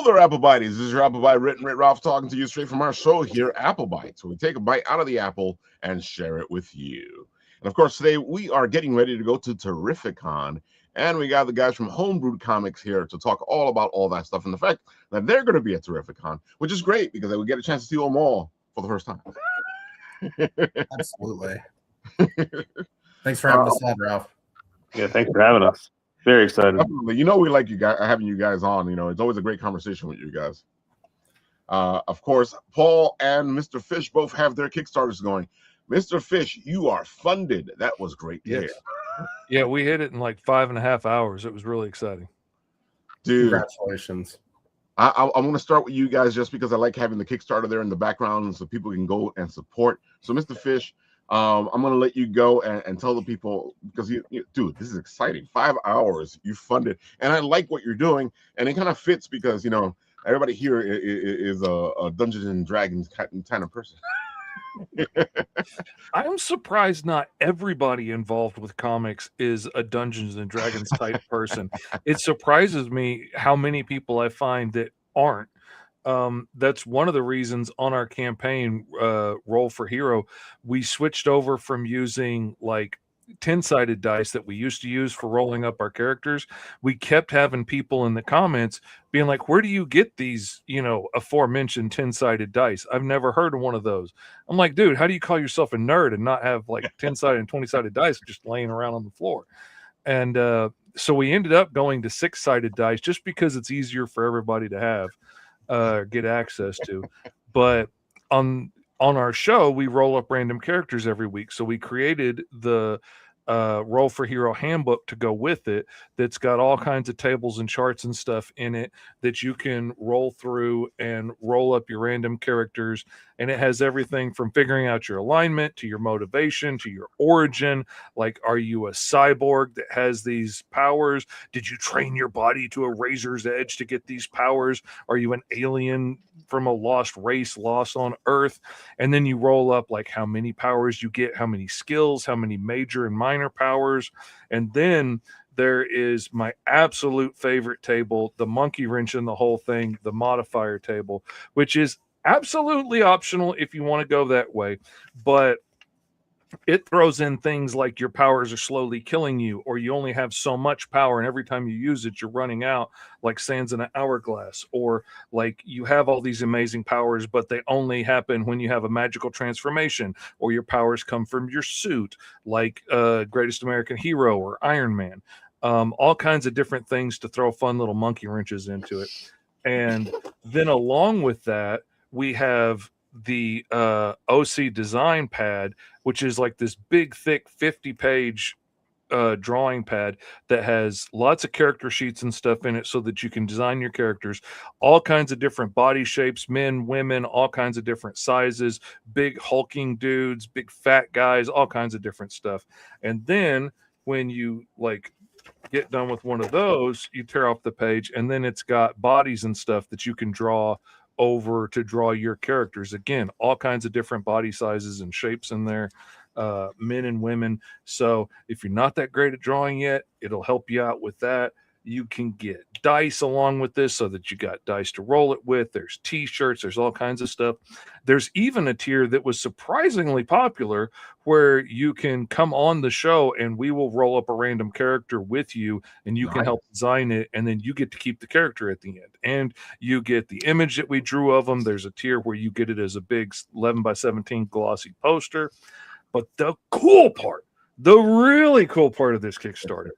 there, Apple Bites. This is your Apple Bite written Ralph talking to you straight from our show here, Apple Bites, where we take a bite out of the apple and share it with you. And of course, today we are getting ready to go to Terrificon, and we got the guys from Homebrewed Comics here to talk all about all that stuff and the fact that they're going to be at Terrificon, which is great because they will get a chance to see them all for the first time. Absolutely. Thanks for having us on, Ralph. Yeah, thanks for having us. Very excited. Definitely. You know, we like you guys having you guys on. You know, it's always a great conversation with you guys. Of course, Paul and Mr. Fish both have their Kickstarters going. Mr. Fish, you are funded. That was great to hear. Yeah, we hit it in like 5.5 hours. It was really exciting. Dude, congratulations. I want to start with you guys just because I like having the Kickstarter there in the background so people can go and support. So, Mr. Fish, I'm going to let you go and tell the people, because you dude, this is exciting. 5 hours you funded, and I like what you're doing, and it kind of fits because, you know, everybody here is a Dungeons and Dragons kind of person. I'm surprised not everybody involved with comics is a Dungeons and Dragons type person. It surprises me how many people I find that aren't. That's one of the reasons on our campaign, Roll for Hero, we switched over from using like 10-sided dice that we used to use for rolling up our characters. We kept having people in the comments being like, where do you get these, you know, aforementioned 10-sided dice? I've never heard of one of those. I'm like, dude, how do you call yourself a nerd and not have like 10-sided and 20-sided dice just laying around on the floor? And so we ended up going to 6-sided dice just because it's easier for everybody to have, get access to. But on our show, we roll up random characters every week. So we created the Roll for Hero handbook to go with it that's got all kinds of tables and charts and stuff in it that you can roll through and roll up your random characters. And it has everything from figuring out your alignment to your motivation to your origin. Like, are you a cyborg that has these powers? Did you train your body to a razor's edge to get these powers? Are you an alien from a lost race, lost on Earth? And then you roll up like how many powers you get, how many skills, how many major and minor powers. And then there is my absolute favorite table, the monkey wrench in the whole thing, the modifier table, which is absolutely optional if you want to go that way. But it throws in things like your powers are slowly killing you, or you only have so much power, and every time you use it, you're running out like sands in an hourglass, or like you have all these amazing powers, but they only happen when you have a magical transformation, or your powers come from your suit, like Greatest American Hero or Iron Man. All kinds of different things to throw fun little monkey wrenches into it. And then along with that, we have the OC design pad, which is like this big, thick 50-page drawing pad that has lots of character sheets and stuff in it so that you can design your characters, all kinds of different body shapes, men, women, all kinds of different sizes, big hulking dudes, big fat guys, all kinds of different stuff. And then when you like get done with one of those, you tear off the page, and then it's got bodies and stuff that you can draw over to draw your characters. Again, all kinds of different body sizes and shapes in there, men and women. So if you're not that great at drawing yet, it'll help you out with that. You can get dice along with this so that you got dice to roll it with. There's t-shirts, there's all kinds of stuff. There's even a tier that was surprisingly popular where you can come on the show and we will roll up a random character with you, and you can help design it, and then you get to keep the character at the end, and you get the image that we drew of them. There's a tier where you get it as a big 11x17 glossy poster. But the cool part, the really cool part of this Kickstarter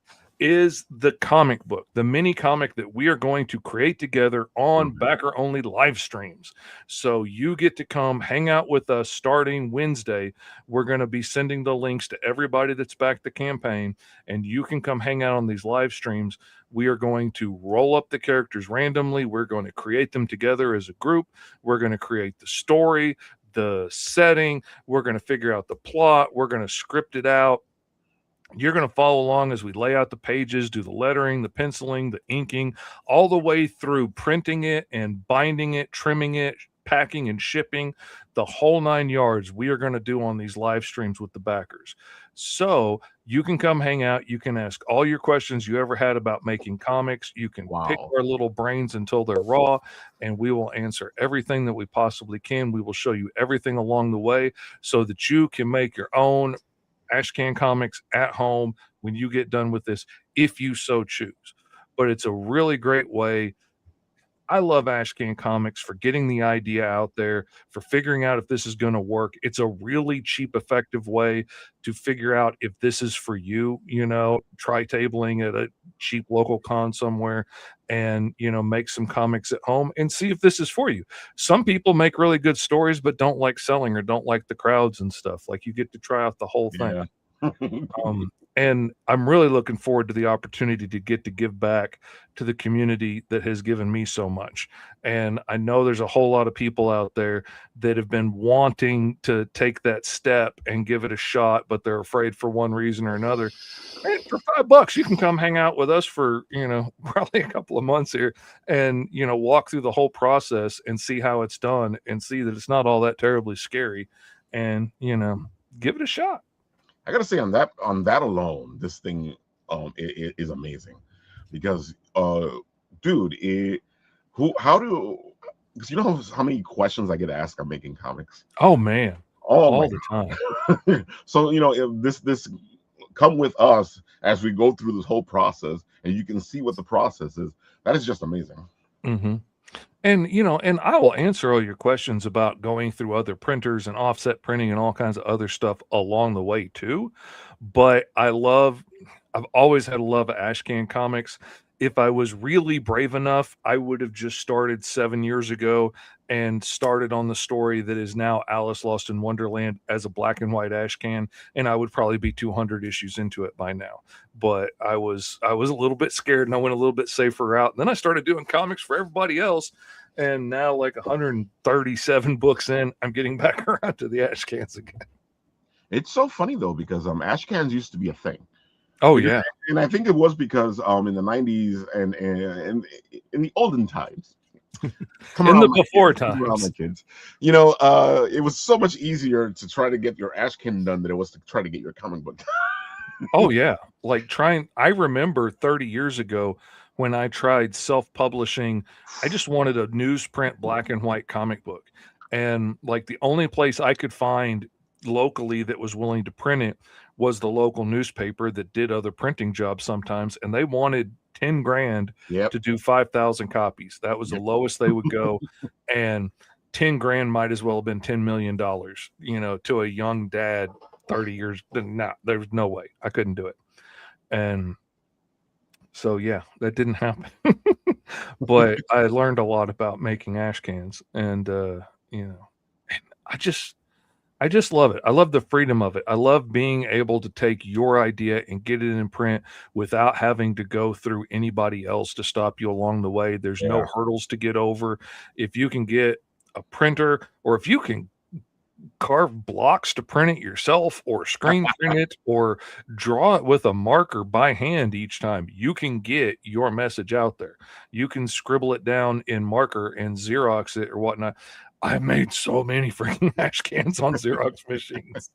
is the comic book, the mini comic that we are going to create together on backer only live streams. So you get to come hang out with us starting Wednesday. We're going to be sending the links to everybody that's backed the campaign, and you can come hang out on these live streams. We are going to roll up the characters randomly. We're going to create them together as a group. We're going to create the story, the setting. We're going to figure out the plot. We're going to script it out. You're going to follow along as we lay out the pages, do the lettering, the penciling, the inking, all the way through printing it and binding it, trimming it, packing and shipping, the whole 9 yards, we are going to do on these live streams with the backers. So you can come hang out. You can ask all your questions you ever had about making comics. You can pick Wow. our little brains until they're raw, and we will answer everything that we possibly can. We will show you everything along the way so that you can make your own Ashcan comics at home when you get done with this, if you so choose. But it's a really great way. I love Ashcan Comics for getting the idea out there, for figuring out if this is going to work. It's a really cheap, effective way to figure out if this is for you. Try tabling at a cheap local con somewhere and, make some comics at home and see if this is for you. Some people make really good stories, but don't like selling or don't like the crowds and stuff. Like, you get to try out the whole thing. Yeah. And I'm really looking forward to the opportunity to get to give back to the community that has given me so much. And I know there's a whole lot of people out there that have been wanting to take that step and give it a shot, but they're afraid for one reason or another. Man, for $5, you can come hang out with us for, probably a couple of months here and, walk through the whole process and see how it's done and see that it's not all that terribly scary and, give it a shot. I gotta say on that alone, this thing it is amazing because dude, because you know how many questions I get asked on making comics. Oh man, all the time. So if this come with us as we go through this whole process, and you can see what the process is. That is just amazing. Mm-hmm. And and I will answer all your questions about going through other printers and offset printing and all kinds of other stuff along the way too. But I've always had a love of Ashcan comics. If I was really brave enough, I would have just started 7 years ago and started on the story that is now Alice Lost in Wonderland as a black and white Ashcan, and I would probably be 200 issues into it by now. But I was a little bit scared, and I went a little bit safer route. And then I started doing comics for everybody else, and now, like 137 books in, I'm getting back around to the Ashcans again. It's so funny though, because Ashcans used to be a thing. Oh yeah, and I think it was because in the 90s and in the olden times, before times, kids, it was so much easier to try to get your Ashcan done than it was to try to get your comic book. Oh yeah, I remember 30 years ago when I tried self-publishing. I just wanted a newsprint black and white comic book, and like the only place I could find locally that was willing to print it was the local newspaper that did other printing jobs sometimes, and they wanted 10 grand to do 5,000 copies. That was the lowest they would go. And 10 grand might as well have been $10 million, to a young dad, 30 years. No, there's no way I couldn't do it. And so, yeah, that didn't happen. But I learned a lot about making Ashcans, and, I just love it. I love the freedom of it. I love being able to take your idea and get it in print without having to go through anybody else to stop you along the way. There's no hurdles to get over. If you can get a printer, or if you can carve blocks to print it yourself, or screen print it, or draw it with a marker by hand each time, you can get your message out there. You can scribble it down in marker and Xerox it or whatnot. I made so many freaking Ashcans on Xerox machines.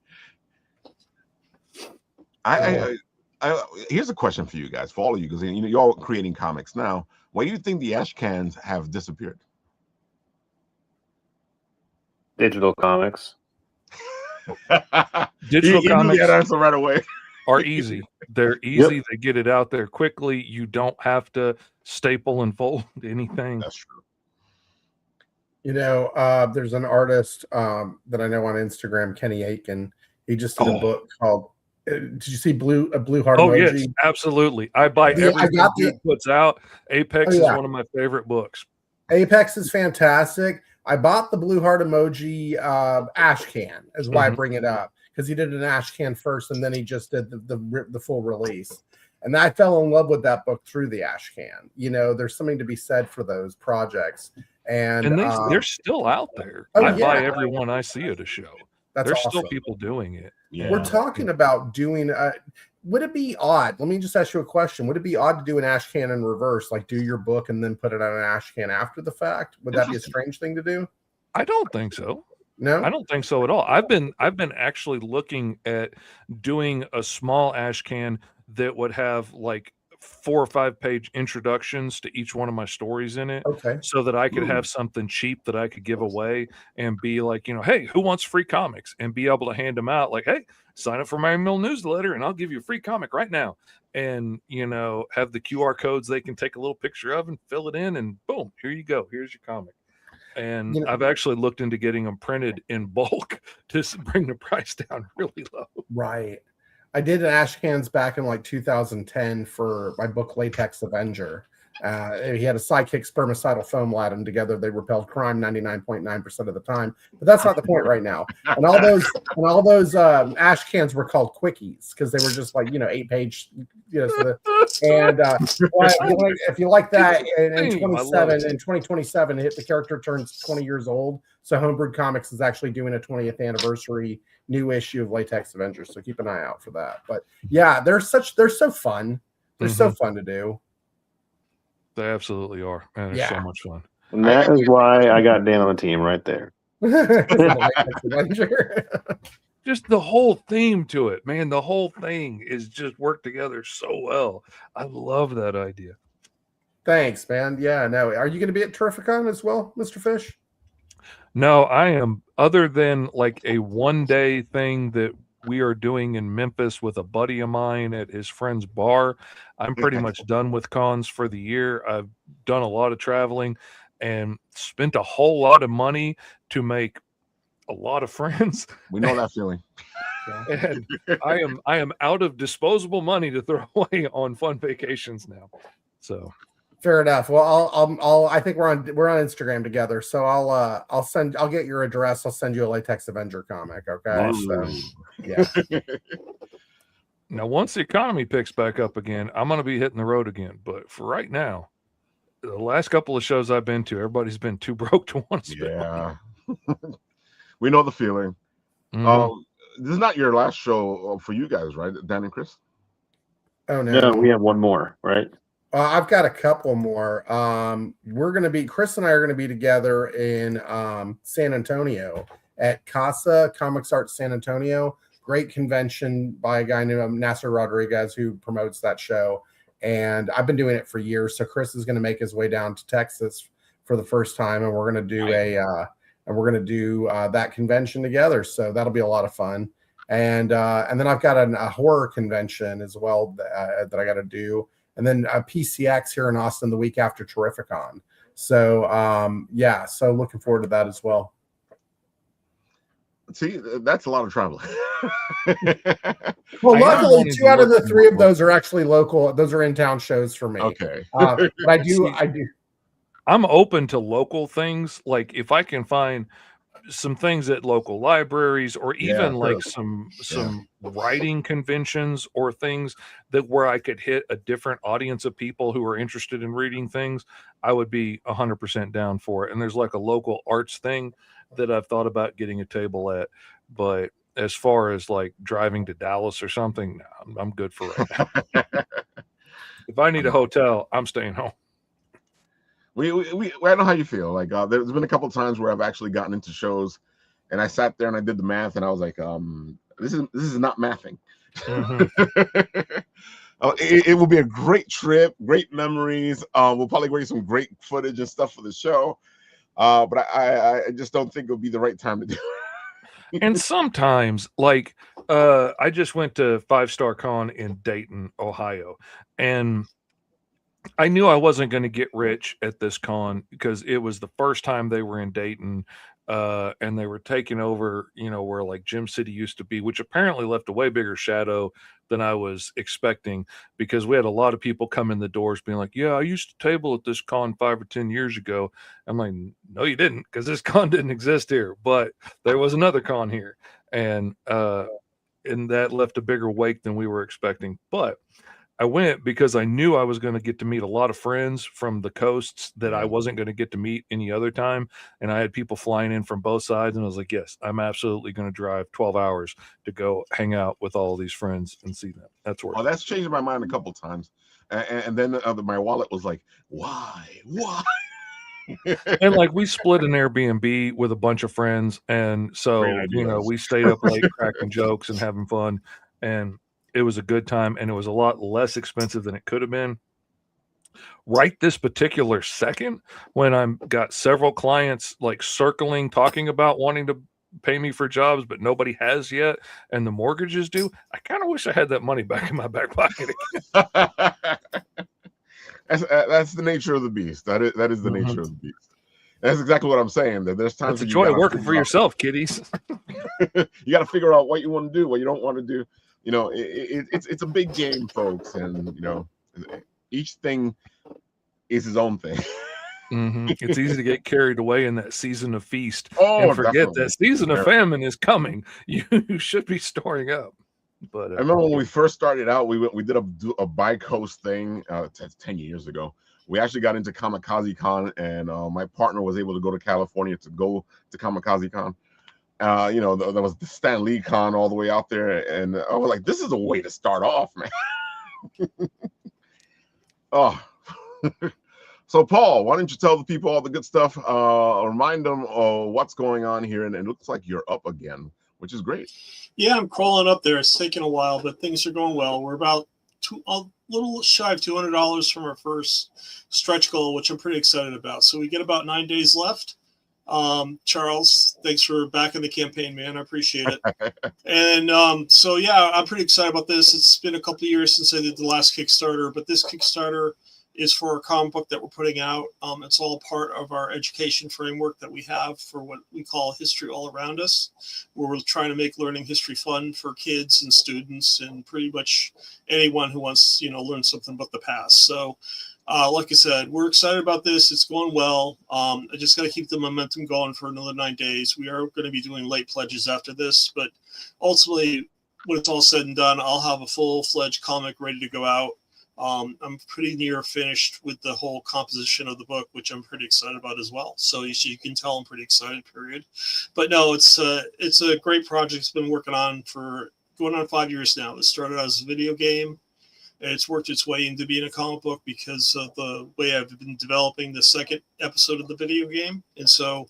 Here's a question for you guys, for all of you, because you're all creating comics now. Why do you think the Ashcans have disappeared? Digital comics. Digital comics that answer right away. are easy. They're easy. They get it out there quickly. You don't have to staple and fold anything. That's true. There's an artist that I know on Instagram, Kenny Aiken. He just did a book called. Did you see a blue heart emoji? Yes, absolutely. I buy everything he puts out. Apex is one of my favorite books. Apex is fantastic. I bought the blue heart emoji Ashcan, is why I bring it up, because he did an Ashcan first, and then he just did the full release. And I fell in love with that book through the Ashcan. There's something to be said for those projects. And they're still out there. I buy every one I see at a show. There's awesome. Still people doing it. Yeah. We're talking about doing. Would it be odd? Let me just ask you a question. Would it be odd to do an Ashcan in reverse, like do your book and then put it on an Ashcan after the fact? Would that be a strange thing to do? I don't think so. No, I don't think so at all. I've been actually looking at doing a small ash can that would have like 4 or 5 page introductions to each one of my stories in it, okay. so that I could Ooh. have something cheap that I could give away and be like, hey, who wants free comics? And be able to hand them out like, hey, sign up for my email newsletter and I'll give you a free comic right now. And have the QR codes they can take a little picture of and fill it in, and boom, here you go. Here's your comic. And You know, I've actually looked into getting them printed in bulk to bring the price down really low. right. I did an ash cans back in like 2010 for my book Latex Avenger. He had a sidekick spermicidal foam lad, and together they repelled crime 99.9% of the time. But that's not the point right now. And all those ash cans were called quickies because they were just like 8-page. If you like that, in 2027, the character turns 20 years old. So Homebrewed Comics is actually doing a 20th anniversary new issue of Latex Avengers. So keep an eye out for that. But yeah, they're so fun. They're so fun to do. They absolutely are. Man, it's so much fun. And that is why I got Dan on the team right there. Just the whole theme to it, man. The whole thing is just worked together so well. I love that idea. Thanks, man. Yeah, no. Are you going to be at Terrificon as well, Mr. Fish? No, I am. Other than like a 1-day thing that we are doing in Memphis with a buddy of mine at his friend's bar, I'm pretty much done with cons for the year. I've done a lot of traveling and spent a whole lot of money to make a lot of friends. We know that feeling. And I am out of disposable money to throw away on fun vacations now. So fair enough. Well, I think we're on Instagram together, so I'll get your address. I'll send you a Latex Avenger comic. Okay. Awesome. So, yeah. Now, once the economy picks back up again, I'm going to be hitting the road again. But for right now, the last couple of shows I've been to, everybody's been too broke to want to spend. Yeah. We know the feeling. This is not your last show for you guys, right, Dan and Chris? Oh no. No, we have one more, right? I've got a couple more. Chris and I are going to be together in San Antonio at Casa Comics Art San Antonio. Great convention by a guy named Nasser Rodriguez who promotes that show. And I've been doing it for years. So Chris is going to make his way down to Texas for the first time, and we're going to do that convention together. So that'll be a lot of fun. And then I've got a horror convention as well that I got to do. And then a PCX here in Austin the week after Terrificon. So so looking forward to that as well. See, that's a lot of traveling. Well, luckily, 2 out of the 3 of those are actually local. Those are in-town shows for me. Okay. But I do. I'm open to local things. Like if I can find some things at local libraries, or even like some writing conventions or things that where I could hit a different audience of people who are interested in reading things, I would be 100% down for it. And there's like a local arts thing that I've thought about getting a table at, but as far as like driving to Dallas or something, no, I'm good for right now. If I need a hotel, I'm staying home. I know how you feel. Like there's been a couple of times where I've actually gotten into shows, and I sat there and I did the math, and I was like, this is not mathing. It will be a great trip, great memories. We'll probably get some great footage and stuff for the show, but I just don't think it'll be the right time to do it. And sometimes, like, I just went to 5-Star Con in Dayton, Ohio, and I knew I wasn't going to get rich at this con because it was the first time they were in Dayton, and they were taking over, where like Gym City used to be, which apparently left a way bigger shadow than I was expecting, because we had a lot of people come in the doors being like, yeah, I used to table at this con 5 or 10 years ago. I'm like, no, you didn't, because this con didn't exist here, but there was another con here. And that left a bigger wake than we were expecting. But I went because I knew I was going to get to meet a lot of friends from the coasts that I wasn't going to get to meet any other time. And I had people flying in from both sides. And I was like, yes, I'm absolutely going to drive 12 hours to go hang out with all these friends and see them. That's worth it. That's changed my mind a couple of times. And then my wallet was like, why? And like we split an Airbnb with a bunch of friends, and so we stayed up late cracking jokes and having fun, and it was a good time, and it was a lot less expensive than it could have been. Right this particular second, when I'm got several clients like circling, talking about wanting to pay me for jobs, but nobody has yet, and the mortgage is due, I kind of wish I had that money back in my back pocket again. That's the nature of the beast. That is the nature of the beast. That's exactly what I'm saying. That there's times That's the joy of working for yourself, kiddies. You got to figure out what you want to do, what you don't want to do. It's a big game, folks, and each thing is his own thing. It's easy to get carried away in that season of feast and forget definitely. that season of famine is coming. You should be storing up. But I remember when we first started out, we did a bi-coast thing 10 years ago. We actually got into Kamikaze Con, and my partner was able to go to California to go to Kamikaze Con. There was the Stan Lee Con all the way out there, and I was like, this is a way to start off, man. Oh. So, Paul, why don't you tell the people all the good stuff? Remind them of what's going on here, and it looks like you're up again, which is great. Yeah, I'm crawling up there. It's taking a while, but things are going well. We're about a little shy of $200 from our first stretch goal, which I'm pretty excited about. So we get about 9 days left. Charles, thanks for backing the campaign, man. I appreciate it. And so, yeah, I'm pretty excited about this. It's been a couple of years since I did the last Kickstarter, but this Kickstarter is for a comic book that we're putting out. It's all part of our education framework that we have for what we call History All Around Us, where we're trying to make learning history fun for kids and students and pretty much anyone who wants, learn something about the past. So, like I said, we're excited about this. It's going well. I just got to keep the momentum going for another 9 days. We are going to be doing late pledges after this, but ultimately, when it's all said and done, I'll have a full-fledged comic ready to go out. I'm pretty near finished with the whole composition of the book, which I'm pretty excited about as well. So you can tell I'm pretty excited, period. But no, it's a great project. It's been working on for going on 5 years now. It started out as a video game, and it's worked its way into being a comic book because of the way I've been developing the second episode of the video game. And so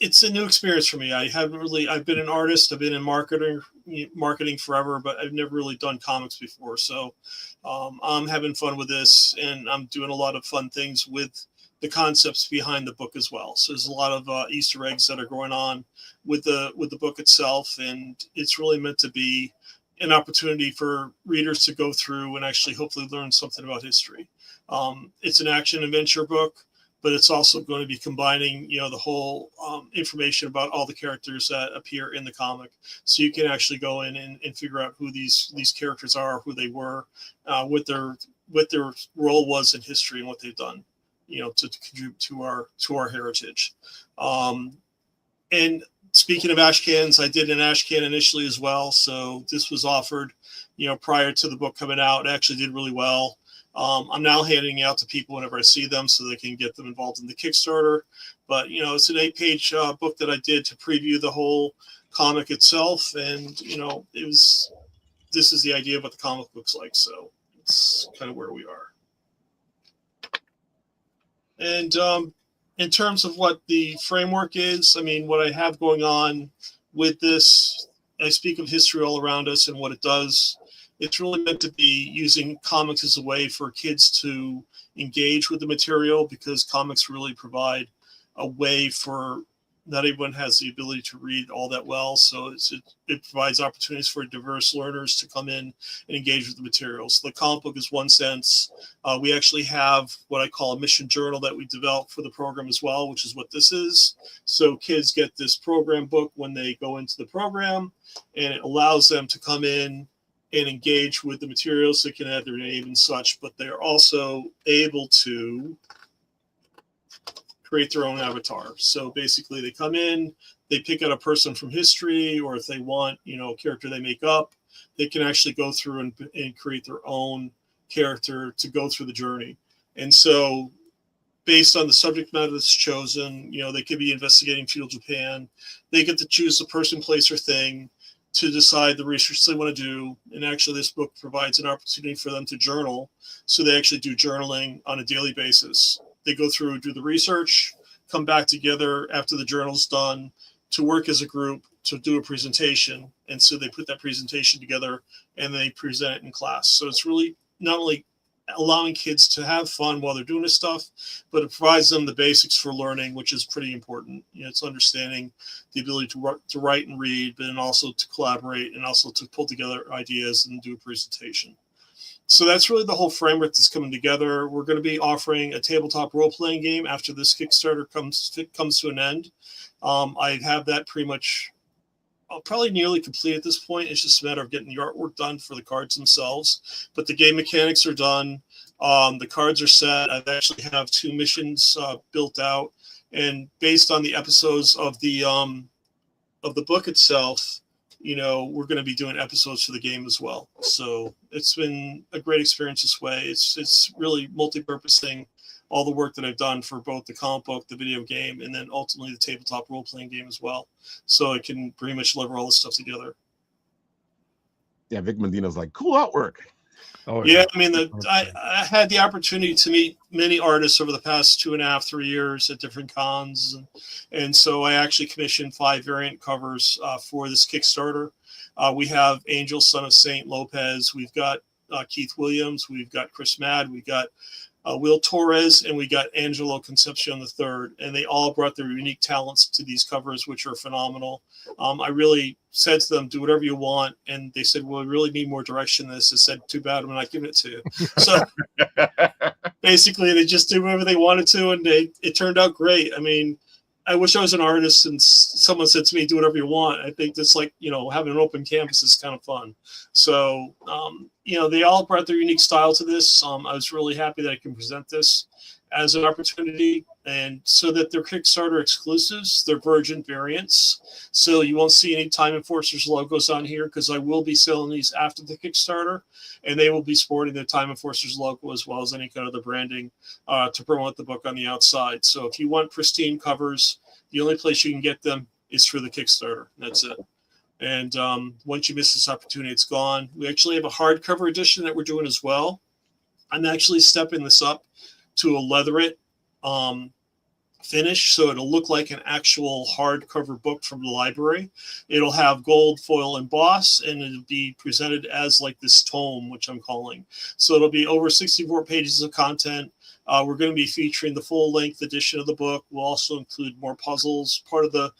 it's a new experience for me. I've been an artist. I've been in marketing forever, but I've never really done comics before. So I'm having fun with this, and I'm doing a lot of fun things with the concepts behind the book as well. So there's a lot of Easter eggs that are going on with the book itself, and it's really meant to be an opportunity for readers to go through and actually hopefully learn something about history. It's an action adventure book, but it's also going to be combining, the whole information about all the characters that appear in the comic. So you can actually go in and figure out who these characters are, who they were, what their role was in history and what they've done, to contribute to our heritage. And speaking of ash cans, I did an ash can initially as well. So this was offered, prior to the book coming out. It actually did really well. I'm now handing out to people whenever I see them so they can get them involved in the Kickstarter. But, it's an 8-page book that I did to preview the whole comic itself. And, this is the idea of what the comic looks like. So it's kind of where we are. And in terms of what the framework is, what I have going on with this, I speak of History All Around Us and what it does. It's really meant to be using comics as a way for kids to engage with the material, because comics really provide a way for not everyone has the ability to read all that well. So it provides opportunities for diverse learners to come in and engage with the materials. The comic book is one sense. We actually have what I call a mission journal that we developed for the program as well, which is what this is. So kids get this program book when they go into the program, and it allows them to come in and engage with the materials. They can add their name and such, but they're also able to create their own avatar. So basically they come in, they pick out a person from history, or if they want, a character they make up, they can actually go through and create their own character to go through the journey. And so based on the subject matter that's chosen, they could be investigating feudal Japan. They get to choose the person, place, or thing. to decide the research they want to do. And actually, this book provides an opportunity for them to journal. So they actually do journaling on a daily basis. They go through, do the research, come back together after the journal's done to work as a group to do a presentation. And so they put that presentation together and they present it in class. So it's really not only allowing kids to have fun while they're doing this stuff, but it provides them the basics for learning, which is pretty important. It's understanding the ability to write and read, but then also to collaborate and also to pull together ideas and do a presentation. So that's really the whole framework that's coming together. We're going to be offering a tabletop role-playing game after this Kickstarter comes to an end. I have that pretty much probably nearly complete at this point. It's just a matter of getting the artwork done for the cards themselves. But the game mechanics are done. The cards are set. I actually have 2 missions built out. And based on the episodes of the book itself, we're going to be doing episodes for the game as well. So it's been a great experience this way. It's really multi-purposing all the work that I've done for both the comic book, the video game, and then ultimately the tabletop role-playing game as well. So I can pretty much lever all this stuff together. Yeah, Vic Medina's like, cool artwork. Oh, yeah. I mean, I had the opportunity to meet many artists over the past 2.5, 3 years at different cons. And so I actually commissioned 5 variant covers for this Kickstarter. We have Angel, Son of Saint Lopez. We've got Keith Williams. We've got Chris Madd. We got Will Torres, and we got Angelo Concepcion III, and they all brought their unique talents to these covers, which are phenomenal. I really said to them, do whatever you want, and they said, well, we really need more direction in this. I said, too bad, I'm not giving it to you. So basically, they just did whatever they wanted to, and it turned out great. I mean, I wish I was an artist and someone said to me, do whatever you want. I think that's like, having an open canvas is kind of fun. So, they all brought their unique style to this. I was really happy that I can present this as an opportunity, and so that they're Kickstarter exclusives, they're virgin variants. So you won't see any Time Enforcers logos on here because I will be selling these after the Kickstarter, and they will be sporting the Time Enforcers logo as well as any kind of the branding to promote the book on the outside. So if you want pristine covers, the only place you can get them is through the Kickstarter. That's it. And once you miss this opportunity, it's gone. We actually have a hardcover edition that we're doing as well. I'm actually stepping this up to a leatherette finish, so it'll look like an actual hardcover book from the library. It'll have gold foil emboss, and it'll be presented as like this tome, which I'm calling. So it'll be over 64 pages of content. We're going to be featuring the full-length edition of the book. We'll also include more puzzles. Part of the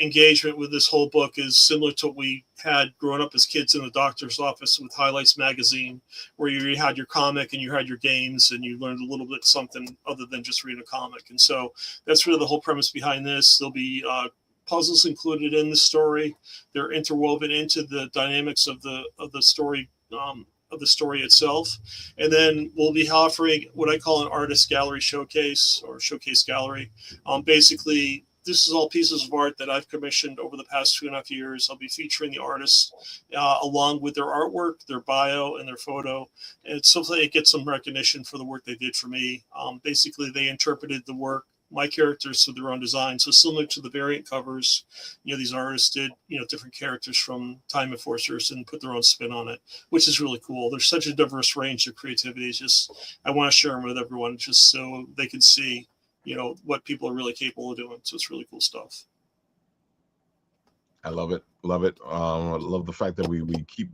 engagement with this whole book is similar to what we had growing up as kids in the doctor's office with Highlights magazine, where you had your comic and you had your games and you learned a little bit something other than just reading a comic. And so that's really the whole premise behind this. There'll be puzzles included in the story. They're interwoven into the dynamics of the story of the story itself. And then we'll be offering what I call an artist gallery showcase or showcase gallery. Basically, this is all pieces of art that I've commissioned over the past 2.5 years. I'll be featuring the artists along with their artwork, their bio, and their photo. And it's so they get some recognition for the work they did for me. Basically, they interpreted the work, my characters, to their own design. So similar to the variant covers, these artists did, different characters from Time Enforcers and put their own spin on it, which is really cool. There's such a diverse range of creativity. It's just, I want to share them with everyone just so they can see what people are really capable of doing. So it's really cool stuff. I love it. Love it. I love the fact that we keep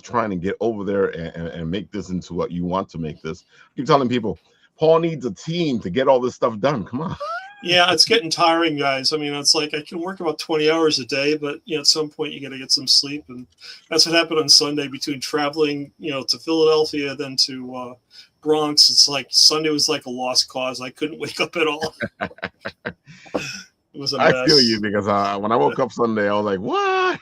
trying to get over there and make this into what you want to make this. I keep telling people, Paul needs a team to get all this stuff done. Come on. Yeah, it's getting tiring, guys. I mean, it's like I can work about 20 hours a day, but at some point you got to get some sleep, and that's what happened on Sunday between traveling, to Philadelphia, then to Bronx. It's like Sunday was like a lost cause. I couldn't wake up at all. It was a mess. I feel you, because when I woke up Sunday, I was like, what?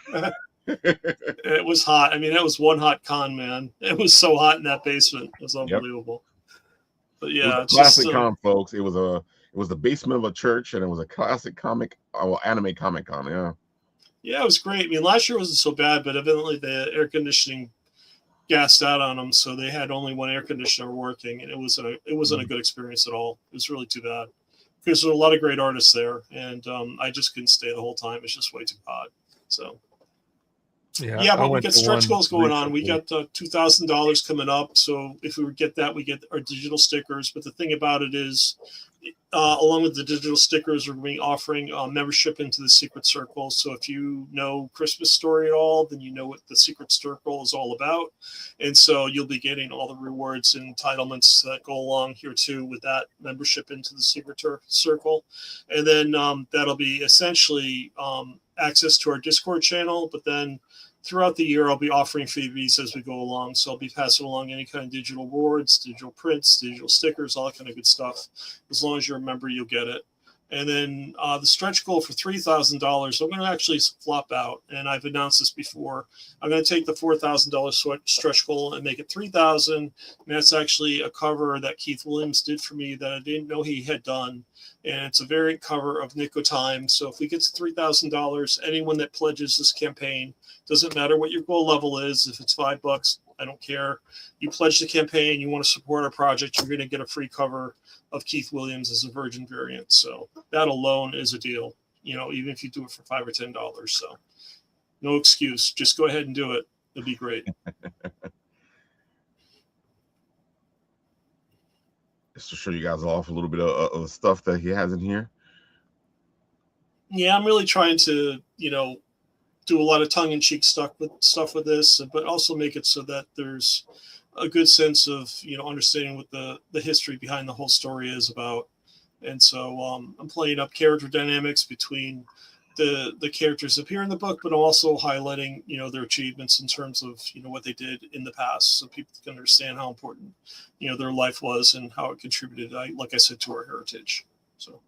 It was hot. I mean, that was one hot con, man. It was so hot in that basement. It was unbelievable. Yep. But yeah, it's classic con, folks. It was the basement of a church, and it was a classic anime comic con. Yeah, it was great. I mean, last year wasn't so bad, but evidently the air conditioning gassed out on them, so they had only one air conditioner working, and it wasn't a good experience at all. It was really too bad because there were a lot of great artists there, and I just couldn't stay the whole time. It's just way too hot. So Yeah, but we went get to stretch one goals going on. We recently. got $2,000 coming up. So if we get that, we get our digital stickers. But the thing about it is, along with the digital stickers, we're going to be offering membership into the Secret Circle. So if you know Christmas Story at all, then you know what the Secret Circle is all about. And so you'll be getting all the rewards and entitlements that go along here too with that membership into the Secret Circle. And then that'll be essentially access to our Discord channel. But then throughout the year, I'll be offering freebies as we go along. So I'll be passing along any kind of digital rewards, digital prints, digital stickers, all that kind of good stuff. As long as you're a member, you'll get it. And then the stretch goal for $3,000, I'm going to actually flop out. And I've announced this before. I'm going to take the $4,000 stretch goal and make it $3,000. And that's actually a cover that Keith Williams did for me that I didn't know he had done. And it's a variant cover of Nico Time. So if we get to $3,000, anyone that pledges this campaign, doesn't matter what your goal level is. If it's $5, I don't care. You pledge the campaign, you want to support our project, you're going to get a free cover of Keith Williams as a virgin variant. So that alone is a deal, even if you do it for $5 or $10. So no excuse. Just go ahead and do it. It'll be great. Just to show you guys off a little bit of the stuff that he has in here. Yeah, I'm really trying to, do a lot of tongue-in-cheek stuff with this, but also make it so that there's a good sense of understanding what the history behind the whole story is about. And so I'm playing up character dynamics between the characters that appear in the book, but I'm also highlighting their achievements in terms of what they did in the past, so people can understand how important their life was and how it contributed, like I said, to our heritage. So.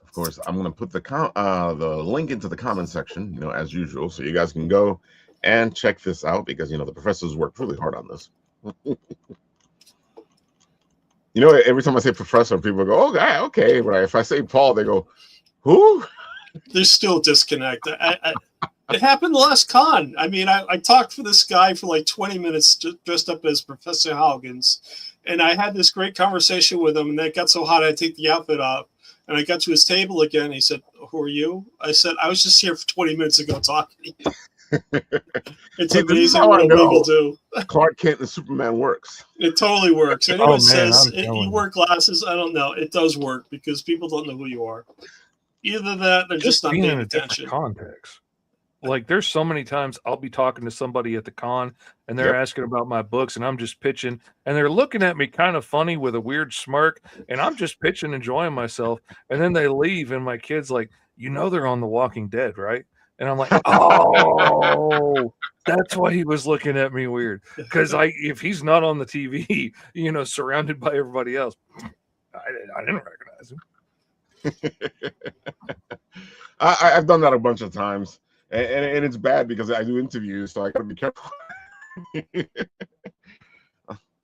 Of course, I'm going to put the link into the comment section, as usual, so you guys can go and check this out because, the professors worked really hard on this. Every time I say professor, people go, oh, yeah, okay. But if I say Paul, they go, who? There's still a disconnect. It happened last con. I mean, I talked for this guy for like 20 minutes dressed up as Professor Haugens, and I had this great conversation with him, and that got so hot I had to take the outfit off. And I got to his table again. And he said, who are you? I said, I was just here for 20 minutes ago talking. It's amazing what people do. Clark Kent and Superman works. It totally works. Anyone says you wear glasses, I don't know. It does work because people don't know who you are. Either that, they're just not paying attention. Context. Like there's so many times I'll be talking to somebody at the con and they're asking about my books and I'm just pitching and they're looking at me kind of funny with a weird smirk and I'm just pitching, enjoying myself. And then they leave and my kid's like, they're on The Walking Dead, right? And I'm like, oh, that's why he was looking at me weird. Because if he's not on the TV, surrounded by everybody else, I didn't recognize him. I've done that a bunch of times. And it's bad because I do interviews, so I gotta be careful.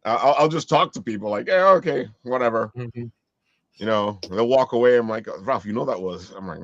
I'll just talk to people like, yeah, okay, whatever. Mm-hmm. They'll walk away. I'm like, Ralph, that was. I'm like,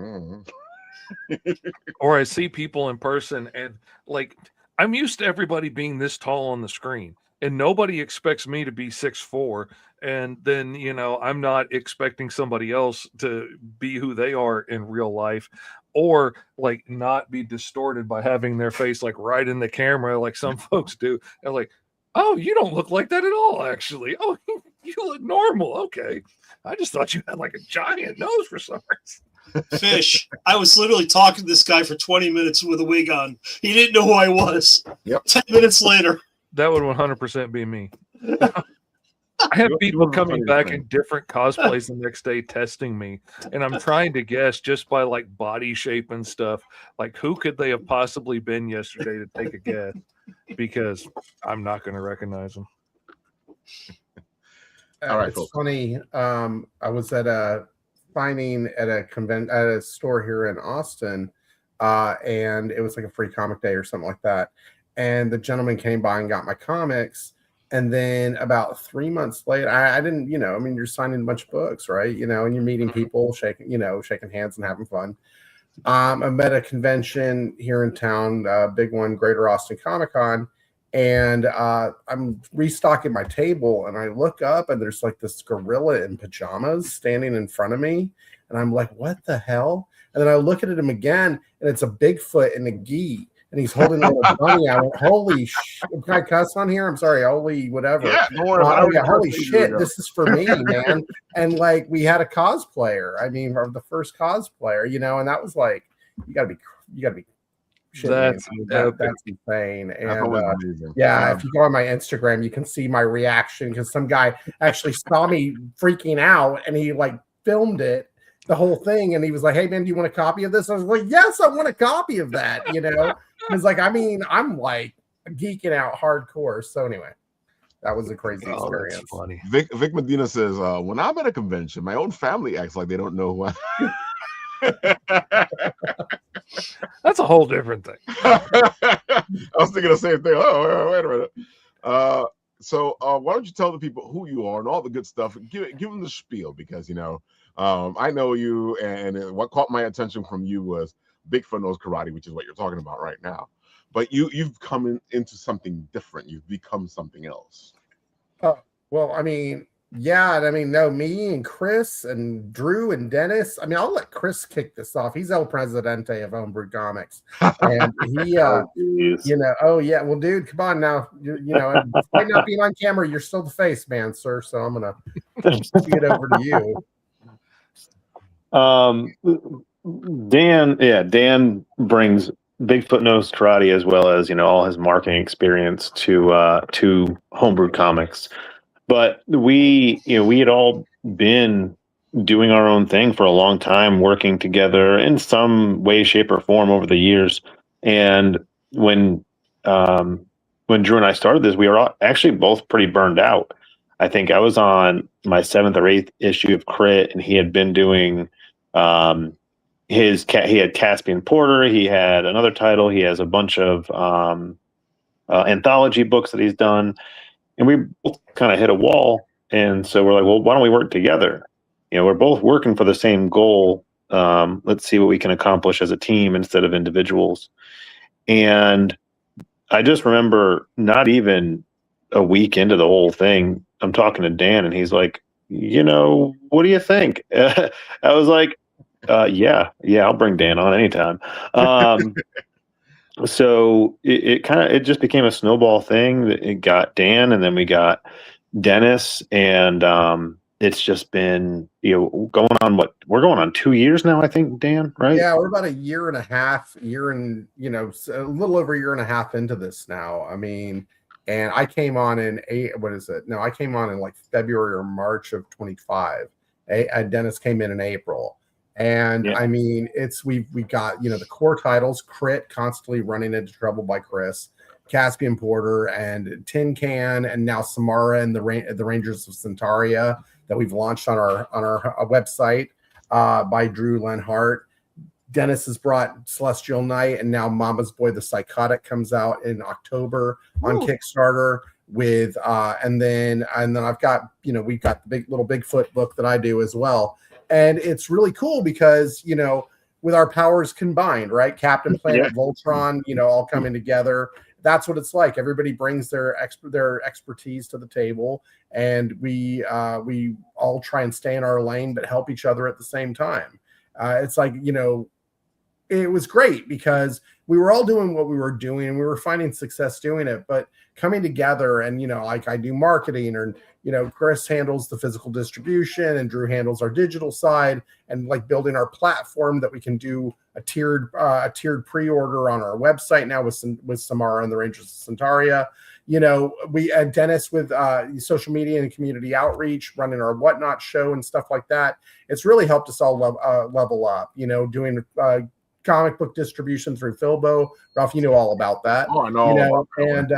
Or I see people in person, and like I'm used to everybody being this tall on the screen, and nobody expects me to be 6'4". And then I'm not expecting somebody else to be who they are in real life. Or like not be distorted by having their face like right in the camera like some folks do. And like, oh, you don't look like that at all, actually. Oh, you look normal. Okay. I just thought you had like a giant nose for some reason. Fish, I was literally talking to this guy for 20 minutes with a wig on. He didn't know who I was. Yep. 10 minutes later. That would 100% be me. I have people coming back in different cosplays the next day testing me, and I'm trying to guess just by like body shape and stuff, like who could they have possibly been yesterday to take a guess, because I'm not going to recognize them. All right, it's folks. funny. I was at a signing at a store here in Austin, and it was like a free comic day or something like that. And the gentleman came by and got my comics. And then about 3 months later, I didn't, you're signing a bunch of books, right? And you're meeting people, shaking hands and having fun. I'm at a convention here in town, big one, Greater Austin Comic Con. And I'm restocking my table and I look up and there's like this gorilla in pajamas standing in front of me. And I'm like, what the hell? And then I look at him again, and it's a Bigfoot and a gi, and he's holding a little bunny. I went, holy shit. Can I cuss on here? I'm sorry. Holy whatever. Yeah, don't worry about it. Yeah, holy shit. This is for me, man. And like, we had a cosplayer. I mean, the first cosplayer, you know, and that was like, you gotta be shitting me. That's insane. And yeah, if you go on my Instagram, you can see my reaction, because some guy actually saw me freaking out, and he like filmed it, the whole thing, and he was like, hey man, do you want a copy of this? I was like, yes, I want a copy of that, you know. Because like, I mean, I'm like geeking out hardcore. So anyway, that was a crazy experience. That's funny. Vic Medina says, when I'm at a convention, my own family acts like they don't know who I That's a whole different thing. I was thinking the same thing. Oh, wait a minute. So why don't you tell the people who you are and all the good stuff? Give them the spiel, because, you know, I know you, and what caught my attention from you was Bigfoot knows karate, which is what you're talking about right now. But you've come into something different. You've become something else. Well, I mean, yeah, I mean, no, me and Chris and Drew and Dennis. I mean, I'll let Chris kick this off. He's El Presidente of Homebrew Comics, and he, you know, oh yeah, well, dude, come on now, you know, despite not being on camera, you're still the face man, sir. So I'm gonna get over to you. Dan brings Bigfoot knows karate, as well as, you know, all his marketing experience to Homebrew Comics. But we had all been doing our own thing for a long time, working together in some way, shape, or form over the years. And when Drew and I started this, we were all actually both pretty burned out. I think I was on my 7th or 8th issue of Crit, and he had been doing he had Caspian Porter. He had another title. He has a bunch of anthology books that he's done. And we both kind of hit a wall. And so we're like, well, why don't we work together? You know, we're both working for the same goal. Let's see what we can accomplish as a team instead of individuals. And I just remember, not even a week into the whole thing, I'm talking to Dan, and he's like, you know, what do you think? I was like, yeah, I'll bring Dan on anytime. So it just became a snowball thing. It got Dan, and then we got Dennis, and it's just been, you know, we're going on 2 years now, I think, Dan, right? Yeah, we're about a year and a half, a little over a year and a half into this now. I mean, and I came on I came on in like February or March of 25. Dennis came in April. And yeah. I mean, we got, you know, the core titles, Crit, constantly running into trouble by Chris, Caspian Porter, and Tin Can, and now Samara and the Rangers of Centaria that we've launched on our website by Drew Lenhart. Dennis has brought Celestial Night, and now Mama's Boy the Psychotic comes out in October on Kickstarter with and then I've got, you know, we've got the little Bigfoot book that I do as well. And it's really cool because, you know, with our powers combined, right? Captain Planet, Voltron, you know, all coming together. That's what it's like. Everybody brings their expertise to the table, and we all try and stay in our lane, but help each other at the same time. It's like, you know, it was great because we were all doing what we were doing, and we were finding success doing it, but coming together, and, you know, like I do marketing, or, you know, Chris handles the physical distribution and Drew handles our digital side, and like building our platform that we can do a tiered pre-order on our website now with Samara and the Rangers of Centaria. You know, we had Dennis with social media and community outreach, running our Whatnot show and stuff like that. It's really helped us all level up, you know, doing comic book distribution through Filbo. Ralph, you know all about that. Oh, I know. You know, and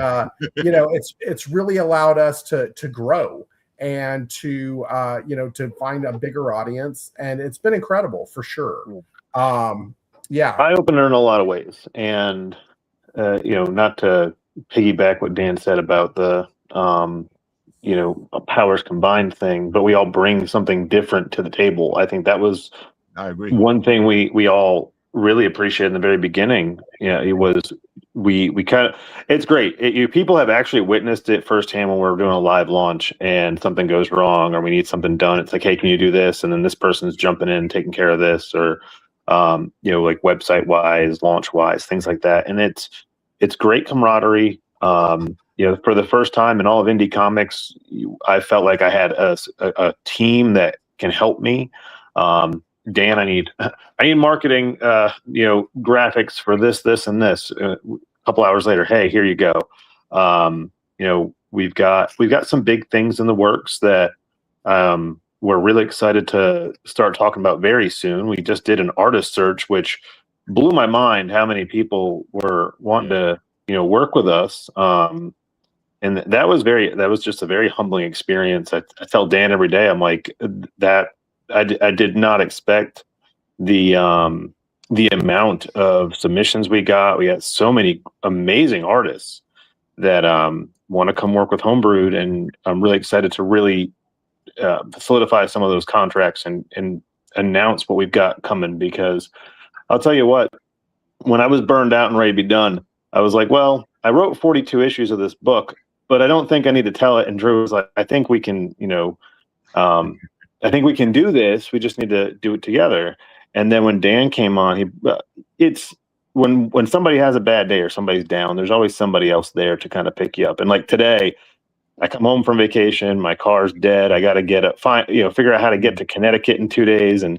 you know, it's really allowed us to grow and to you know, to find a bigger audience, and it's been incredible for sure. Yeah, eye-opener in a lot of ways, and you know, not to piggyback what Dan said about the you know, a powers combined thing, but we all bring something different to the table. I think that was, I agree, one thing we all really appreciated in the very beginning. Yeah, it was we kind of, it's great. People have actually witnessed it firsthand when we're doing a live launch and something goes wrong or we need something done. It's like, hey, can you do this? And then this person's jumping in, taking care of this, or like website wise, launch wise, things like that. And it's great camaraderie. For the first time in all of indie comics, I felt like I had a team that can help me. Dan, I need marketing, graphics for this, and this. A couple hours later, hey, here you go. We've got some big things in the works that we're really excited to start talking about very soon. We just did an artist search, which blew my mind how many people were wanting to work with us. And that was just a very humbling experience. I tell Dan every day, I'm like, that I did not expect the amount of submissions we got. We got so many amazing artists that want to come work with Homebrewed, and I'm really excited to really solidify some of those contracts and announce what we've got coming. Because I'll tell you what, when I was burned out and ready to be done, I was like, well, I wrote 42 issues of this book, but I don't think I need to tell it. And Drew was like, I think we can, I think we can do this. We just need to do it together. And then when Dan came on, it's when somebody has a bad day or somebody's down, there's always somebody else there to kind of pick you up. And like today, I come home from vacation, my car's dead. I got to get figure out how to get to Connecticut in 2 days. And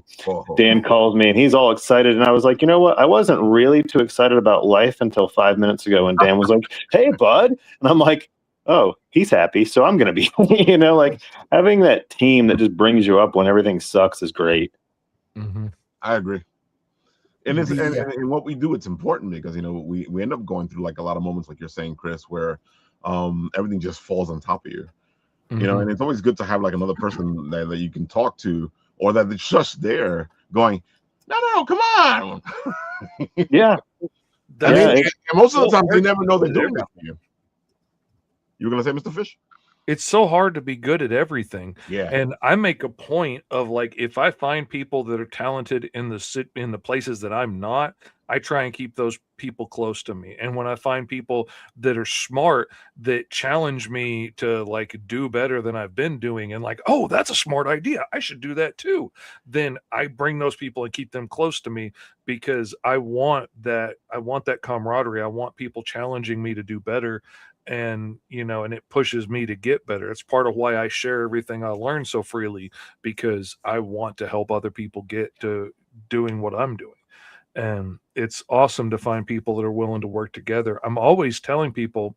Dan calls me and he's all excited. And I was like, you know what? I wasn't really too excited about life until 5 minutes ago. And Dan was like, hey, bud. And I'm like, oh, he's happy. So I'm going to be, like having that team that just brings you up when everything sucks is great. Mm-hmm. I agree. And it's and what we do, it's important because, we end up going through like a lot of moments, like you're saying, Chris, where everything just falls on top of you, and it's always good to have like another person that you can talk to, or that's just there going, no, come on. Yeah. And most of the time they never know they're doing that for you. You were going to say, Mr. Fish? It's so hard to be good at everything. Yeah. And I make a point of like, if I find people that are talented in the places that I'm not, I try and keep those people close to me. And when I find people that are smart, that challenge me to like do better than I've been doing, and like, oh, that's a smart idea, I should do that too, then I bring those people and keep them close to me, because I want that camaraderie. I want people challenging me to do better. And and it pushes me to get better. It's part of why I share everything I learn so freely, because I want to help other people get to doing what I'm doing. And it's awesome to find people that are willing to work together. I'm always telling people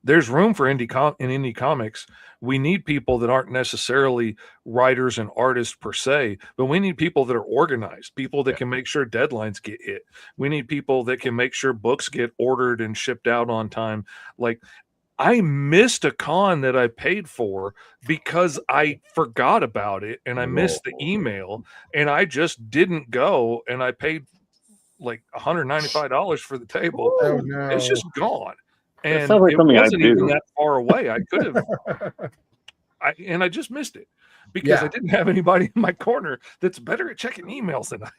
there's room for indie comics. We need people that aren't necessarily writers and artists per se, but we need people that are organized, people that can make sure deadlines get hit. We need people that can make sure books get ordered and shipped out on time. Like, I missed a con that I paid for because I forgot about it, and I missed the email, and I just didn't go, and I paid like $195 for the table. Oh, no. It's just gone. And like it wasn't even that far away. I could have, I just missed it because I didn't have anybody in my corner that's better at checking emails than I.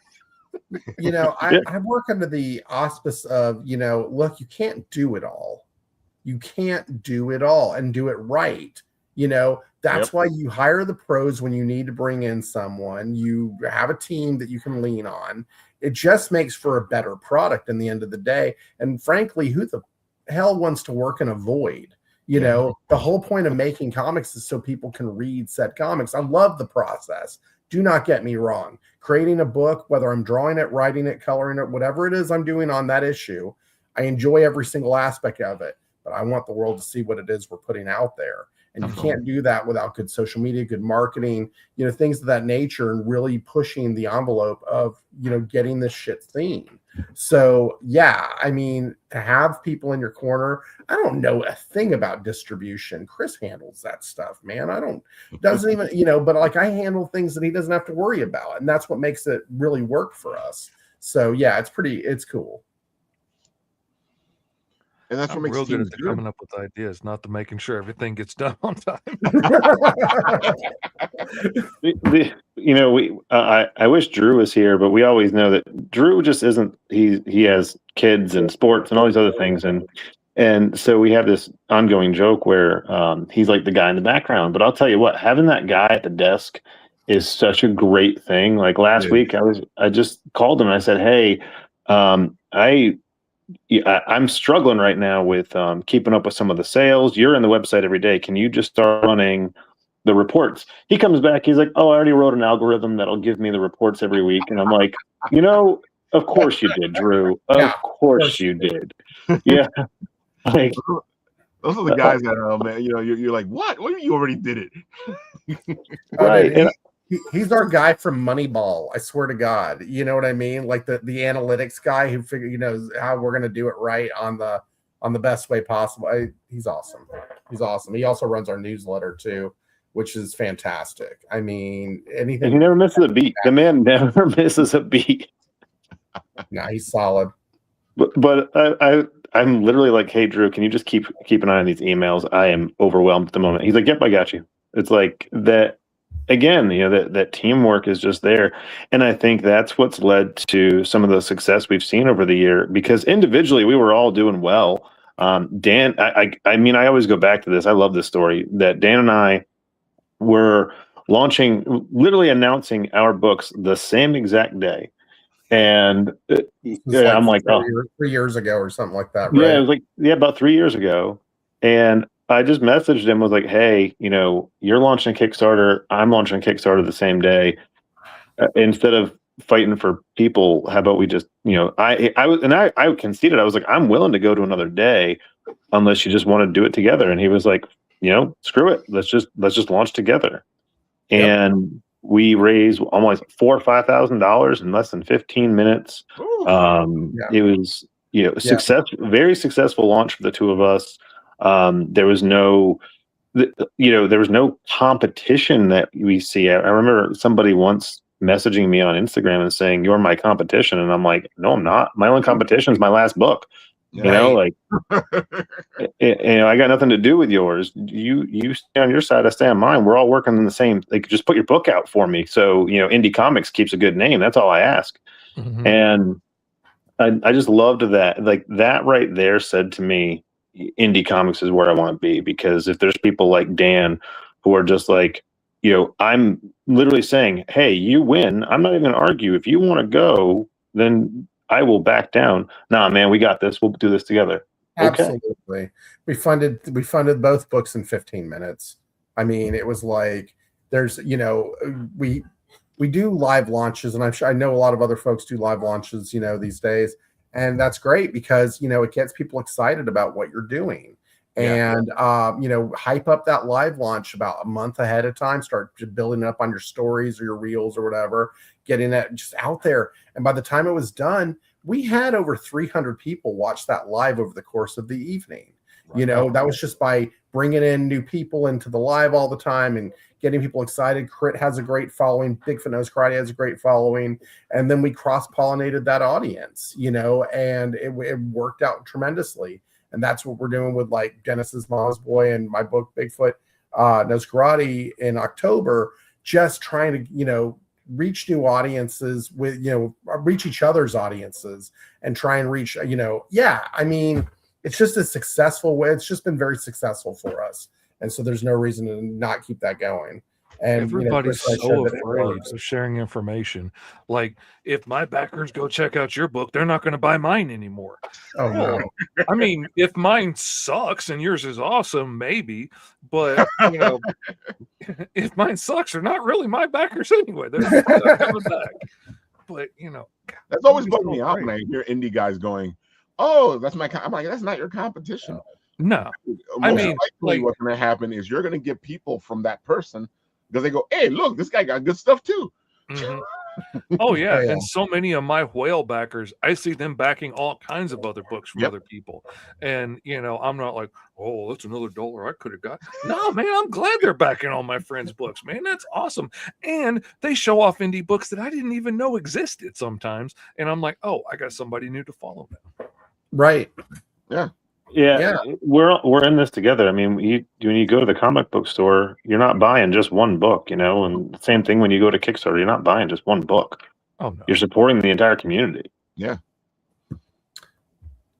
I work under the auspice of, look, you can't do it all. You can't do it all and do it right. That's why you hire the pros when you need to bring in someone. You have a team that you can lean on. It just makes for a better product in the end of the day. And frankly, who the hell wants to work in a void? The whole point of making comics is so people can read said comics. I love the process. Do not get me wrong. Creating a book, whether I'm drawing it, writing it, coloring it, whatever it is I'm doing on that issue, I enjoy every single aspect of it, but I want the world to see what it is we're putting out there. And you can't do that without good social media, good marketing, things of that nature, and really pushing the envelope of, getting this shit seen. So, to have people in your corner, I don't know a thing about distribution. Chris handles that stuff, man. Doesn't even, but like I handle things that he doesn't have to worry about. And that's what makes it really work for us. So, it's cool. And that's what makes real good teams at good. coming up with ideas, not to making sure everything gets done on time. I wish Drew was here, but we always know that Drew just isn't. He has kids and sports and all these other things, and so we have this ongoing joke where he's like the guy in the background. But I'll tell you what, having that guy at the desk is such a great thing. Like last week, I just called him and I said, "Hey, I'm struggling right now with keeping up with some of the sales. You're in the website every day. Can you just start running the reports?" He comes back. He's like, "Oh, I already wrote an algorithm that'll give me the reports every week." And I'm like, of course you did, Drew. Of course you did. Yeah. Like, those are the guys that, man, you're like, what? What do you mean you already did it? Right. He's our guy from Moneyball. I swear to God. You know what I mean? Like the analytics guy who figure, how we're going to do it right on the best way possible. He's awesome. He's awesome. He also runs our newsletter too, which is fantastic. I mean, anything. And he never misses a beat. The man never misses a beat. Nah, he's solid. But I'm literally like, "Hey, Drew, can you just keep an eye on these emails? I am overwhelmed at the moment." He's like, "Yep, I got you." It's like that. Again, that teamwork is just there. And I think that's what's led to some of the success we've seen over the year, because individually we were all doing well. Dan, I mean, I always go back to this. I love this story that Dan and I were literally announcing our books the same exact day. And I'm like, 3 years ago or something like that, right? Yeah, it was like, about 3 years ago. And I just messaged him, was like, "Hey, you're launching a Kickstarter. I'm launching a Kickstarter the same day. Instead of fighting for people, how about we just, I conceded. I was like, I'm willing to go to another day unless you just want to do it together." And he was like, "Screw it. Let's just launch together." And we raised almost $4,000 or $5,000 in less than 15 minutes. It was, very successful launch for the two of us. There was no competition that we see. I remember somebody once messaging me on Instagram and saying, "You're my competition." And I'm like, "No, I'm not. My only competition is my last book." I got nothing to do with yours. You stay on your side, I stay on mine. We're all working on the same. Like, just put your book out for me. So, Indie Comics keeps a good name. That's all I ask. Mm-hmm. And I just loved that. Like, that right there said to me, Indie Comics is where I want to be, because if there's people like Dan who are just like, I'm literally saying, "Hey, you win. I'm not even going to argue. If you want to go, then I will back down. Nah, man, we got this. We'll do this together." Absolutely. Okay. We funded both books in 15 minutes. I mean, it was like, there's, we do live launches, and I know a lot of other folks do live launches, these days. And that's great because, it gets people excited about what you're doing. And, hype up that live launch about a month ahead of time, start building it up on your stories or your reels or whatever, getting that just out there. And by the time it was done, we had over 300 people watch that live over the course of the evening. Right. That was just by bringing in new people into the live all the time and getting people excited. Crit has a great following. Bigfoot Knows Karate has a great following. And then we cross-pollinated that audience, and it worked out tremendously. And that's what we're doing with like Dennis's Mama's Boy and my book, Bigfoot Knows Karate, in October, just trying to, reach new audiences with, reach each other's audiences and try and reach, I mean, it's just a successful way. It's just been very successful for us. And so there's no reason to not keep that going. And everybody's so afraid of sharing information. Like, if my backers go check out your book, they're not going to buy mine anymore. Oh, no. I mean, if mine sucks and yours is awesome, maybe. But, if mine sucks, they're not really my backers anyway. They're not coming back. But, that's always bugged me out when I hear indie guys going, "Oh, that's my." I'm like, that's not your competition. No. I mean, likely what's going to happen is you're going to get people from that person, because they go, "Hey, look, this guy got good stuff too." Mm-hmm. Oh yeah. And so many of my whale backers, I see them backing all kinds of other books from other people. And I'm not like, "Oh, that's another $1 I could have got." No, man, I'm glad they're backing all my friends' books, man. That's awesome. And they show off indie books that I didn't even know existed sometimes. And I'm like, "Oh, I got somebody new to follow now." Right. Yeah, we're in this together. I mean, when you go to the comic book store, you're not buying just one book, and the same thing when you go to Kickstarter, you're not buying just one book. Oh no, you're supporting the entire community. Yeah.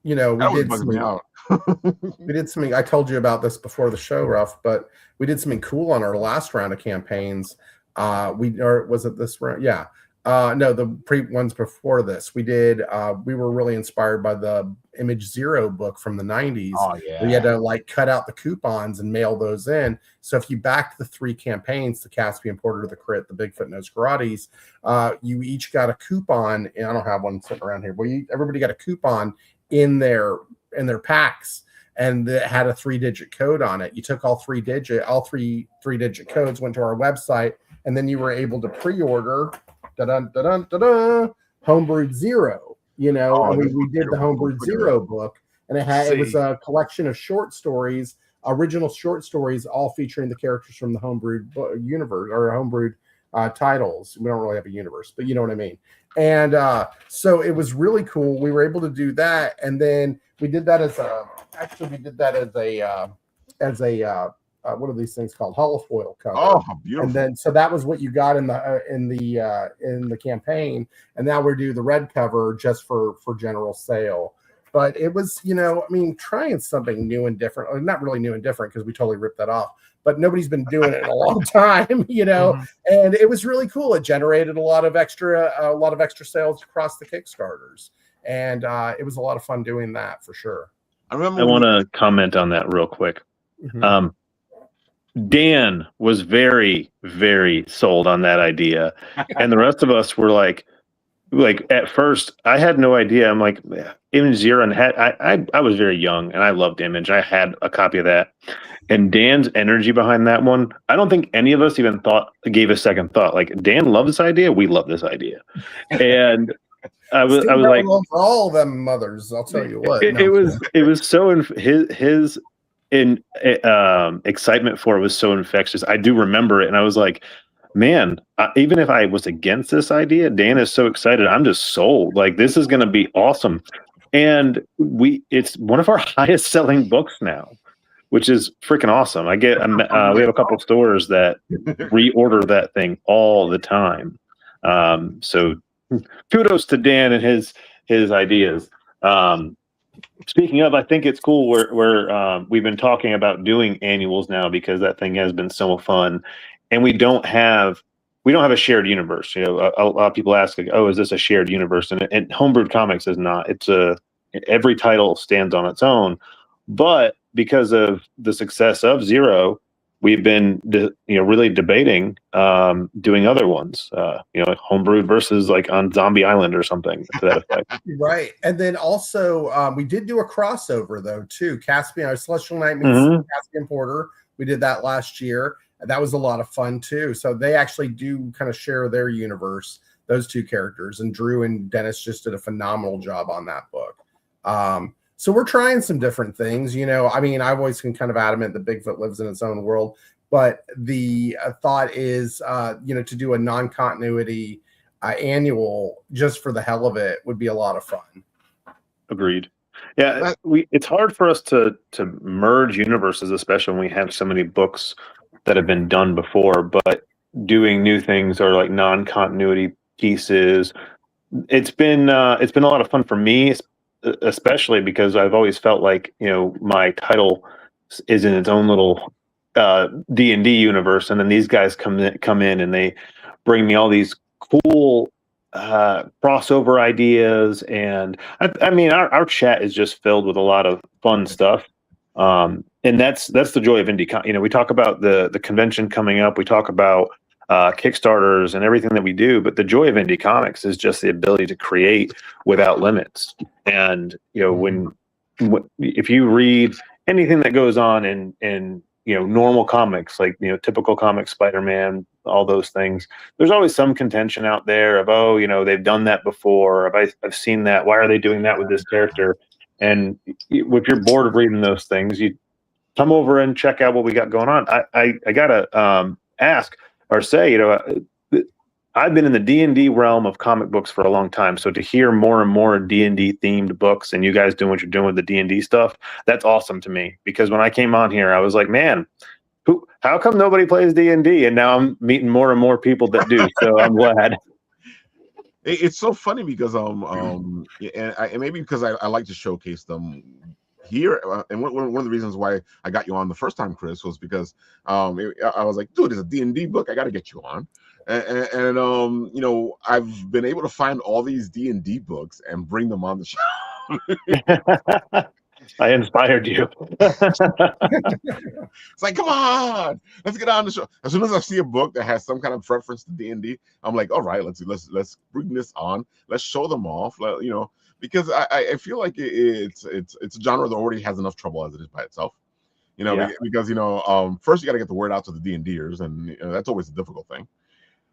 We did something. I told you about this before the show, Ruff, but we did something cool on our last round of campaigns. Or was it this round? Yeah. No, the ones before this. We did. We were really inspired by the Image Zero book from the 90s. Oh yeah. We had to like cut out the coupons and mail those in. So if you backed the 3 campaigns, the Caspian Porter, the Crit, the Bigfoot Nose Karates, you each got a coupon. And I don't have one sitting around here, but everybody got a coupon in their packs, and it had a 3-digit code on it. You took all three digit codes, went to our website, and then you were able to pre-order Homebrewed Zero. You know, Oh, and that's we did the Homebrewed Zero book, and it was a collection of short stories, original short stories, all featuring the characters from the Homebrewed universe or Homebrewed titles. We don't really have a universe, but you know what I mean. And so it was really cool. We were able to do that, and then we did that as a what are these things called? Holofoil cover. Oh, how beautiful! And then so that was what you got in the campaign, and now we're doing the red cover just for general sale. But it was, you know, I mean, trying something new and different, or not really new and different because we totally ripped that off. But nobody's been doing it in a long time, you know. And it was really cool. It generated a lot of extra sales across the Kickstarters, and it was a lot of fun doing that for sure. I want to comment on that real quick. Dan was very, very sold on that idea, and the rest of us were like at first, I had no idea. I'm like, Image Zero, and I was very young, and I loved Image. I had a copy of that, and Dan's energy behind that one, I don't think any of us even gave a second thought. Like, Dan loves this idea, we love this idea, and I was like, for all of them mothers, I'll tell you what. It was so his excitement for it was so infectious. I do remember it, and I was like, man, even if I was against this idea, Dan is so excited. I'm just sold. Like, this is going to be awesome. And it's one of our highest selling books now, which is freaking awesome. We have a couple stores that reorder that thing all the time. So kudos to Dan and his ideas. Speaking of, I think it's cool where we've been talking about doing annuals now because that thing has been so fun. And we don't have a shared universe. You know, a lot of people ask, like, "Oh, is this a shared universe?" And Homebrewed Comics is not. Every title stands on its own. But because of the success of Zero, we've been really debating doing other ones. Like Homebrewed versus like on Zombie Island or something to that effect. Right. And then also we did do a crossover though too. Caspian, Celestial Knight meets Caspian Porter. We did that last year. That was a lot of fun too. So they actually do kind of share their universe, those two characters. And Drew and Dennis just did a phenomenal job on that book. So we're trying some different things. You know, I mean, I've always been kind of adamant that Bigfoot lives in its own world. But the thought is, to do a non-continuity annual just for the hell of it would be a lot of fun. Agreed. Yeah, it's hard for us to merge universes, especially when we have so many books that have been done before, but doing new things or like non-continuity pieces, it's been a lot of fun for me, especially because I've always felt like, my title is in its own little D&D universe, and then these guys come in and they bring me all these cool crossover ideas, and I mean our chat is just filled with a lot of fun stuff. And that's the joy of IndieCon. We talk about the convention coming up. We talk about Kickstarters and everything that we do. But the joy of Indie Comics is just the ability to create without limits. And if you read anything that goes on in normal comics, like typical comics, Spider-Man, all those things, there's always some contention out there of they've done that before. I've seen that. Why are they doing that with this character? And if you're bored of reading those things, you come over and check out what we got going on. I gotta ask or say, I've been in the D&D realm of comic books for a long time. So to hear more and more D&D themed books and you guys doing what you're doing with the D&D stuff, that's awesome to me. Because when I came on here, I was like, man, how come nobody plays D&D? And now I'm meeting more and more people that do. So I'm glad. It's so funny because and maybe because I like to showcase them here, and one of the reasons why I got you on the first time, Chris, was because I was like, dude, it's a D&D book, I got to get you on. and you know, I've been able to find all these D&D books and bring them on the show. I inspired you. It's like, come on, let's get on the show. As soon as I see a book that has some kind of reference to D&D, I'm like, all right, let's bring this on. Let's show them off. You know, because I feel like it's a genre that already has enough trouble as it is by itself. You know, Yeah. because you know, first you got to get the word out to the D&Ders, and you know, that's always a difficult thing.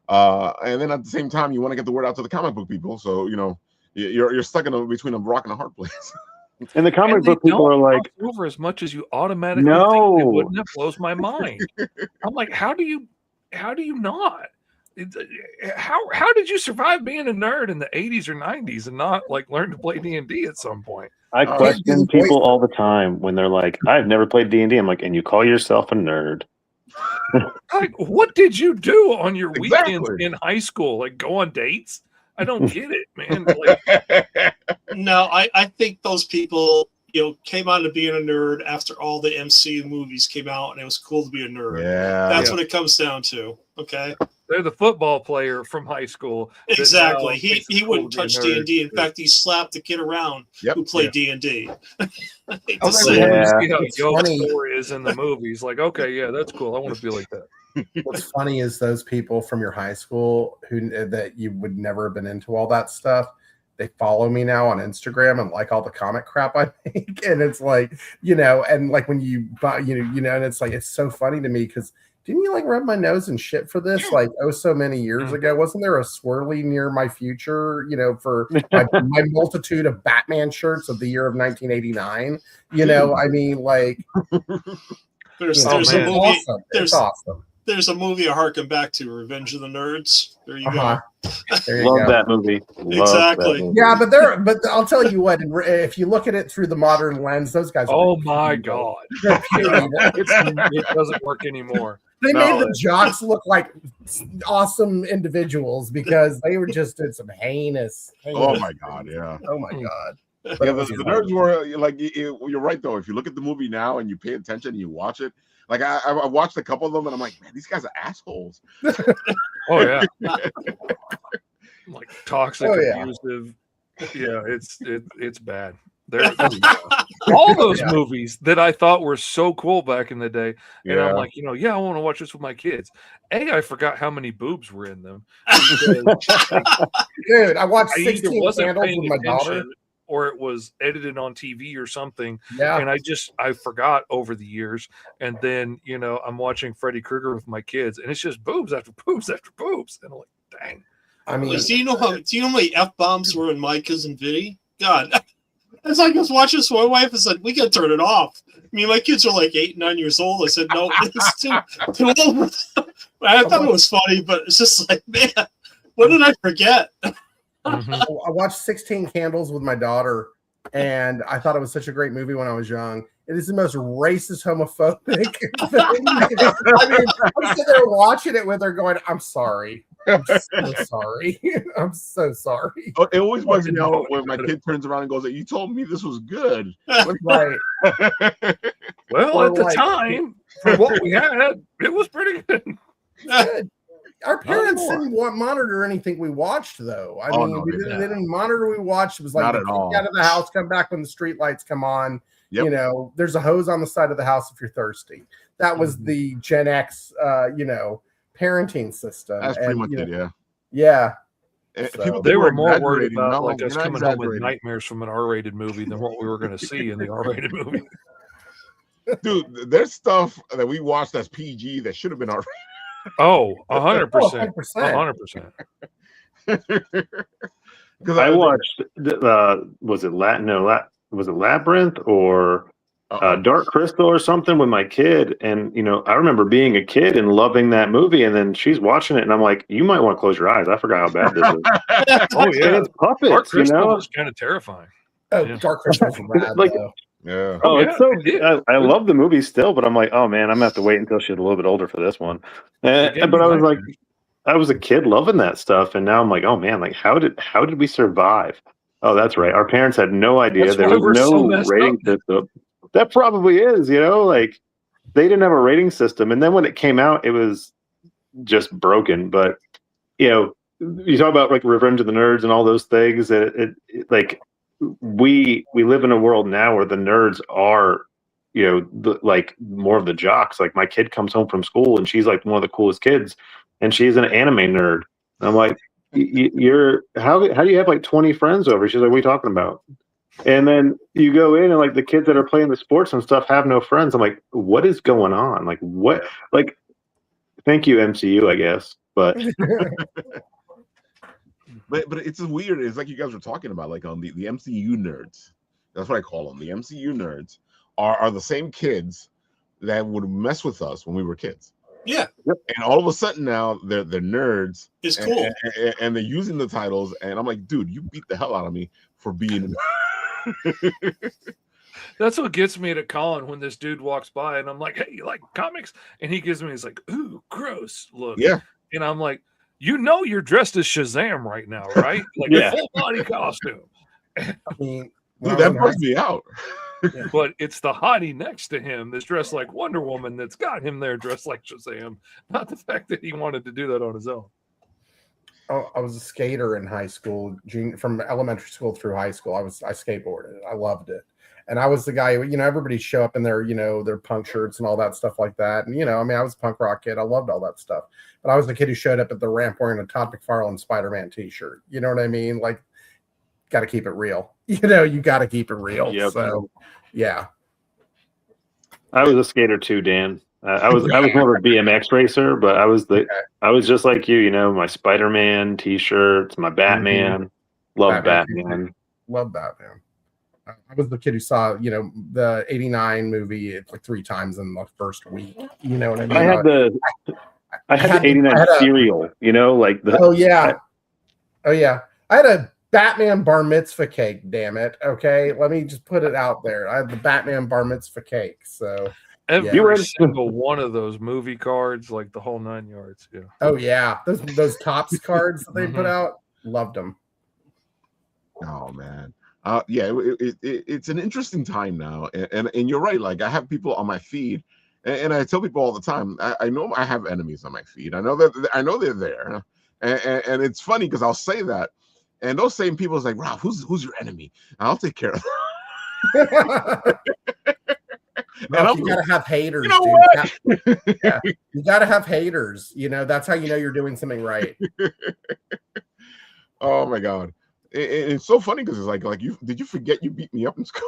And then at the same time, you want to get the word out to the comic book people. So you know, you're stuck in between a rock and a hard place. And the comic And book they people are don't like, cross over as much as you automatically think No. they wouldn't. That blows my mind. I'm like, how do you not? How did you survive being a nerd in the 80s or 90s and not like learn to play D&D at some point? I question people all the time when they're like, I've never played D&D. I'm like, and you call yourself a nerd? Like, what did you do on your Exactly. weekends in high school? Like, go on dates? I don't get it, man. Like, No, I think those people, you know, came on to being a nerd after all the MCU movies came out, and it was cool to be a nerd. Yeah, That's what it comes down to. Okay. they're the football player from high school. that Exactly. now He thinks it's cool wouldn't to be a touch nerd. D&D. In fact, he slapped the kid around who played D&D. I hate to Oh, say yeah. it. You see how It's Yo's funny. story is in the movies. Like, okay, yeah, that's cool. I want to be like that. What's funny is those people from your high school that you would never have been into all that stuff. They follow me now on Instagram and like all the comic crap I make, and it's like, you know, and like when you buy, you know, and it's like it's so funny to me because didn't you like rub my nose and shit for this like so many years ago? Wasn't there a swirly near my future, you know, for my multitude of Batman shirts of the year of 1989? You know, I mean, like, There's Oh, a man. movie. awesome. It's awesome. There's a movie I harken back to, Revenge of the Nerds. There you Uh-huh. go. There you Love go. that movie. Love Exactly. that movie. Yeah, but I'll tell you what. If you look at it through the modern lens, those guys. Oh my god, They're pure evil. it doesn't work anymore. They No. made the jocks look like awesome individuals because they were just did some heinous. Oh my god, yeah. Oh my god. Yeah, But it the was nerds were like, you're right though. If you look at the movie now and you pay attention and you watch it, like I watched a couple of them and I'm like, man, these guys are assholes. Oh yeah, like toxic, Oh, yeah. abusive. Yeah, it's bad. All those movies that I thought were so cool back in the day, and I'm like, you know, yeah, I want to watch this with my kids. I forgot how many boobs were in them. Because, Dude, I watched I either 16 wasn't Candles paying with my daughter. attention, or it was edited on TV or something. Yeah. And I forgot over the years. And then, you know, I'm watching Freddy Krueger with my kids, and it's just boobs after boobs after boobs. And I'm like, dang. I mean, Do you know how many F-bombs were in my cousin Vinny? God. As I was watching this, my wife said, we got to turn it off. I mean, my kids are like 8, 9 years old. I said, no, it's too old. I thought it was funny, but it's just like, man, what did I forget? Mhm. I watched 16 Candles with my daughter, and I thought it was such a great movie when I was young. It is the most racist, homophobic thing. I mean, I'm sitting there watching it with her going, I'm sorry. I'm so sorry. I'm so sorry. Oh, it always bugs me out when my kid turns around and goes, you told me this was good. Right. Well, Or at the like- time, for what we had, it was pretty good. Good. Our parents anymore. didn't monitor anything we watched, though. I Oh, mean, no, they they didn't, didn't. they didn't monitor we watched. It was like Not they at kick all. you out of the house, come back when the street lights come on. Yep. You know, there's a hose on the side of the house if you're thirsty. That was the Gen X, you know, parenting system. That's pretty And, much you know, it, yeah. Yeah. People So- think They we're were more worried exaggerating. about No, like us you're not coming home with exaggerating. nightmares from an R-rated movie than what we were going to see in the R-rated movie. Dude, there's stuff that we watched that's PG that should have been R. Oh, 100%. 100%. 100%. Because I watched, was it was it Labyrinth or Dark Crystal or something with my kid? And, you know, I remember being a kid and loving that movie, and then she's watching it, and I'm like, you might want to close your eyes. I forgot how bad this is. Oh, And yeah. it's puppets, Dark you Crystal know? was kind of terrifying. Oh, Yeah. Dark Crystal's rad, Like- though. Yeah. Oh, yeah, it's so it did. I love the movie still, but I'm like, oh man, I'm gonna have to wait until she's a little bit older for this one. It gave But me I was like, nightmares. I was a kid loving that stuff, and now I'm like, oh man, like how did we survive? Oh, that's right. Our parents had no idea. That's There why was we're so no messed rating up. system. That probably is, you know, like they didn't have a rating system. And then when it came out, it was just broken. But you know, you talk about like Revenge of the Nerds and all those things. Like we live in a world now where the nerds are, you know, like more of the jocks. Like my kid comes home from school and she's like one of the coolest kids, and she's an anime nerd. And I'm like, you're how do you have like 20 friends over? She's like, what are you talking about? And then you go in and like the kids that are playing the sports and stuff have no friends. I'm like, what is going on? Like what? Like, thank you MCU, I guess, but but it's weird. It's like you guys were talking about, like the MCU nerds. That's what I call them. The MCU nerds are the same kids that would mess with us when we were kids. Yeah. And all of a sudden now they're nerds. It's cool. And they're using the titles, and I'm like, dude, you beat the hell out of me for being. That's what gets me to Colin when this dude walks by and I'm like, hey, you like comics? And he gives me his like, ooh, gross look. Yeah. And I'm like, you know, you're dressed as Shazam right now, right? Like Yeah. full body costume. I mean, Dude, that bugs me out. But it's the hottie next to him that's dressed like Wonder Woman that's got him there dressed like Shazam, not the fact that he wanted to do that on his own. Oh, I was a skater in high school, from elementary school through high school. I skateboarded. I loved it. And I was the guy, you know, everybody show up in their, you know, their punk shirts and all that stuff like that. And, you know, I mean, I was a punk rock kid. I loved all that stuff. But I was the kid who showed up at the ramp wearing a Todd McFarlane Spider-Man t-shirt. You know what I mean? Like, got to keep it real. You know, you got to keep it real. Yep. So, yeah. I was a skater too, Dan. I was more of a BMX racer, but I was just like you know, my Spider-Man t-shirts, my Batman. Love Batman. Love Batman. I was the kid who saw, you know, the '89 movie like 3 times in the first week. You know what I mean? I had the '89 cereal. You know, like the. Oh yeah. I had a Batman bar mitzvah cake. Damn it. Okay, let me just put it out there. I had the Batman bar mitzvah cake. So every single one of those movie cards, like the whole 9 yards. Yeah. Oh yeah, those Topps cards that they put out, loved them. Oh man. Yeah, it's an interesting time now, and you're right. Like I have people on my feed, and I tell people all the time, I know I have enemies on my feed. I know they're there, and it's funny because I'll say that, and those same people is like, Rob, who's your enemy? I'll take care of them. No, you gotta have haters. You know what? Yeah, you gotta have haters. You know, that's how you know you're doing something right. Oh my God. It's so funny because it's like did you forget you beat me up in school?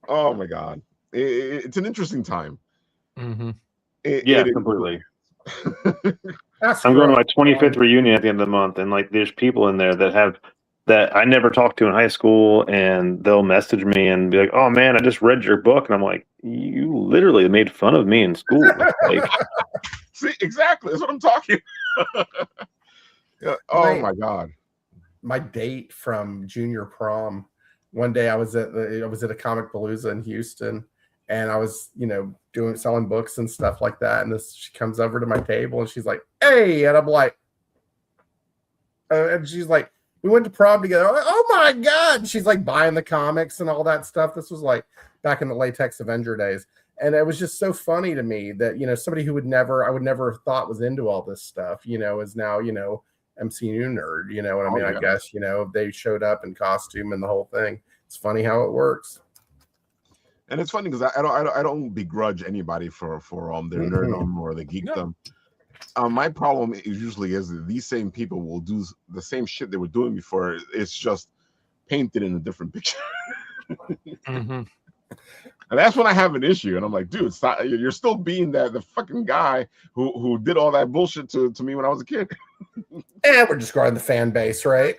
Oh my God, it's an interesting time. Mm-hmm. Completely. I'm going to my 25th reunion at the end of the month, and like there's people in there that I never talked to in high school, and they'll message me and be like, "Oh man, I just read your book," and I'm like, "You literally made fun of me in school." Like, see, exactly, that's what I'm talking about. Yeah. Oh my God. My date from junior prom. One day I was at a Comic Palooza in Houston, and I was, you know, selling books and stuff like that. And she comes over to my table and she's like, "Hey," and I'm like, and she's like, "We went to prom together." I'm like, "Oh my God!" And she's like buying the comics and all that stuff. This was like back in the Latex Avenger days. And it was just so funny to me that, you know, somebody who I would never have thought was into all this stuff, you know, is now, you know, MCU nerd, you know what I mean? I guess, you know, they showed up in costume and the whole thing. It's funny how it works. And it's funny because I don't begrudge anybody for their nerdom or the geekdom. My problem is usually that these same people will do the same shit they were doing before. It's just painted in a different picture. Mm-hmm. And that's when I have an issue. And I'm like, dude, stop. You're still being the fucking guy who did all that bullshit to me when I was a kid. We're just growing the fan base, right?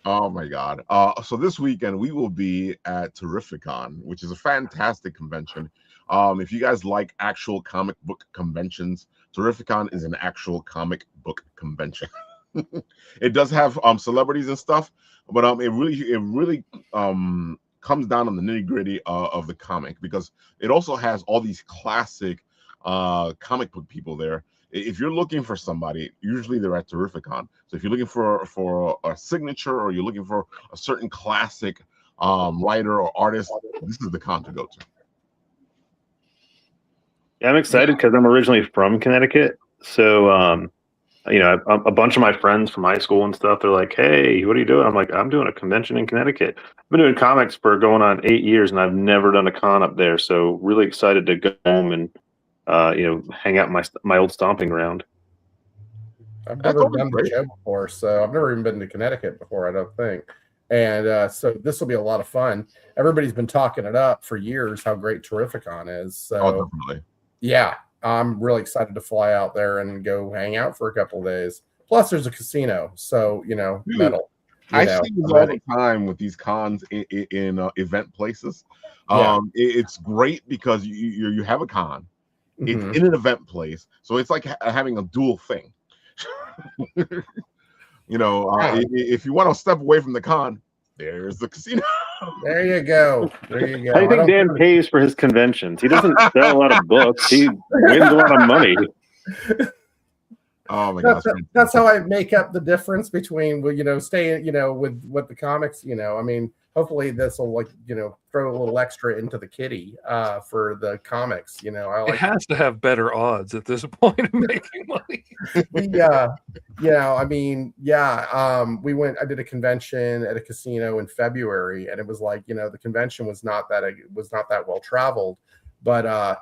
Oh my God. So this weekend we will be at Terrificon, which is a fantastic convention. If you guys like actual comic book conventions, Terrificon is an actual comic book convention. It does have celebrities and stuff, but it really comes down on the nitty-gritty of the comic, because it also has all these classic comic book people there. If you're looking for somebody, usually they're at Terrificon. So if you're looking for a signature, or you're looking for a certain classic writer or artist, this is the con to go to. Yeah, I'm excited because I'm originally from Connecticut. So, a bunch of my friends from high school and stuff, they're like, "Hey, what are you doing?" I'm like, "I'm doing a convention in Connecticut. I've been doing comics for going on 8 years, and I've never done a con up there. So, really excited to go home and, hang out in my old stomping ground." I've That's never always done the great. show before, so I've never even been to Connecticut before, I don't think. And so this will be a lot of fun. Everybody's been talking it up for years how great Terrificon is. Oh, So definitely. yeah, I'm really excited to fly out there and go hang out for a couple of days. Plus, there's a casino, so Dude, metal. I know, see this I'm all ready. the time with these cons in event places. Yeah. It's great because you have a con, it's Mhm. in an event place, so it's like having a dual thing. Yeah. If you want to step away from the con, there's the casino. There you go. There you go. How do you I think don't Dan pays for his conventions? He doesn't sell a lot of books. He wins a lot of money. Oh my gosh. That's how I make up the difference between staying with what the comics. I mean, hopefully this will throw a little extra into the kitty for the comics. I It like has to have better odds at this point of making money. I mean, yeah. I did a convention at a casino in February, and it was like the convention was not that well traveled, but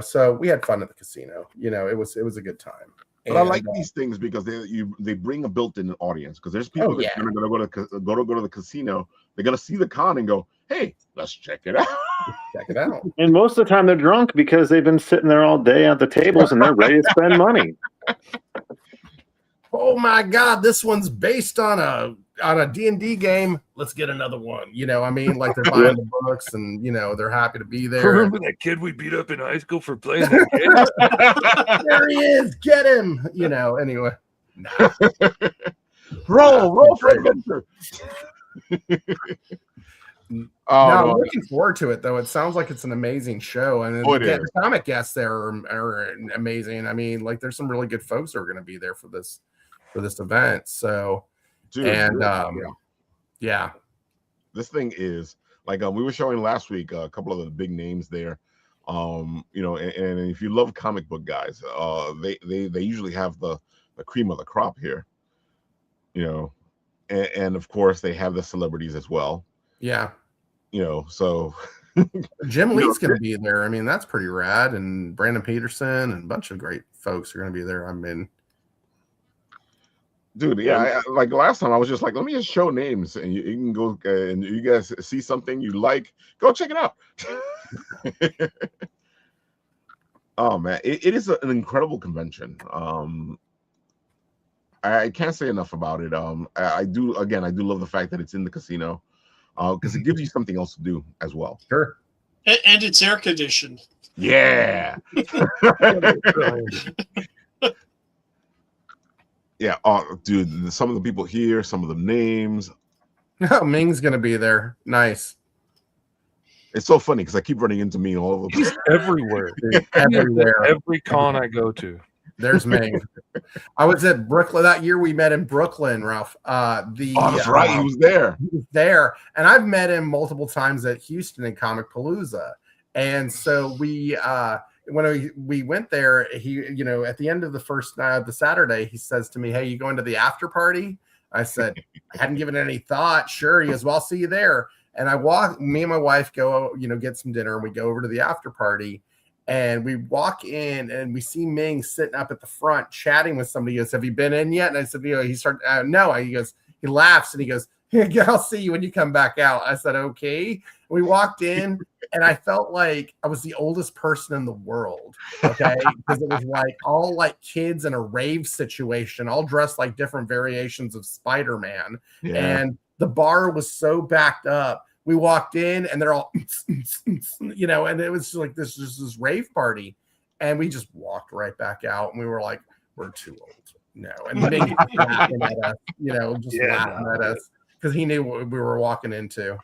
so we had fun at the casino. It was a good time. But I like these things because they bring a built-in audience, because there's people that are going to go to the casino. They're going to see the con and go, "Hey, let's check it out." Check it out. And most of the time they're drunk because they've been sitting there all day at the tables and they're ready to spend money. Oh my God, this one's based on a D&D game. Let's get another one. I mean, like they're buying the books and they're happy to be there. Remember that kid we beat up in high school for playing that game? There he is. Get him. Anyway. Nah. roll for adventure. I'm looking forward to it, though. It sounds like it's an amazing show, and the comic guests there are amazing. I mean, like there's some really good folks who are going to be there for this event. So, Dude, yeah, this thing is like we were showing last week a couple of the big names there. And if you love comic book guys, they usually have the cream of the crop here. And of course they have the celebrities as well. Yeah. So Jim Lee's going to be there. I mean, that's pretty rad. And Brandon Peterson and a bunch of great folks are going to be there. I mean, dude, yeah. Like last time, I was just like, let me just show names, and you can go and you guys see something you like, go check it out. Oh man, it is an incredible convention. I can't say enough about it. I do love the fact that it's in the casino, because it gives you something else to do as well. Sure. And it's air conditioned. Yeah. Yeah. Oh, dude, some of the people here, some of the names. Oh, Ming's gonna be there. Nice. It's so funny because I keep running into Ming all over the place. He's everywhere. Everywhere. Every con I go to. There's Ming. I was at Brooklyn that year. We met in Brooklyn, Ralph. That's right. He was there. He was there, and I've met him multiple times at Houston and Comic Palooza. And so when we went there, he, at the end of the first night of the Saturday, he says to me, "Hey, you going to the after party?" I said, "I hadn't given it any thought." Sure. He goes, "Well, I'll see you there." And me and my wife go, get some dinner, and we go over to the after party. And we walk in and we see Ming sitting up at the front chatting with somebody. He goes, "Have you been in yet?" And I said, he started, "No." He goes, he laughs and he goes, "Yeah, I'll see you when you come back out." I said, "Okay." And we walked in and I felt like I was the oldest person in the world. Okay. Because it was like all like kids in a rave situation, all dressed like different variations of Spider-Man. Yeah. And the bar was so backed up. We walked in and they're all, and it was just like this rave party. And we just walked right back out and we were like, we're too old. No. And Ming laughing at us, laughing at us because he knew what we were walking into.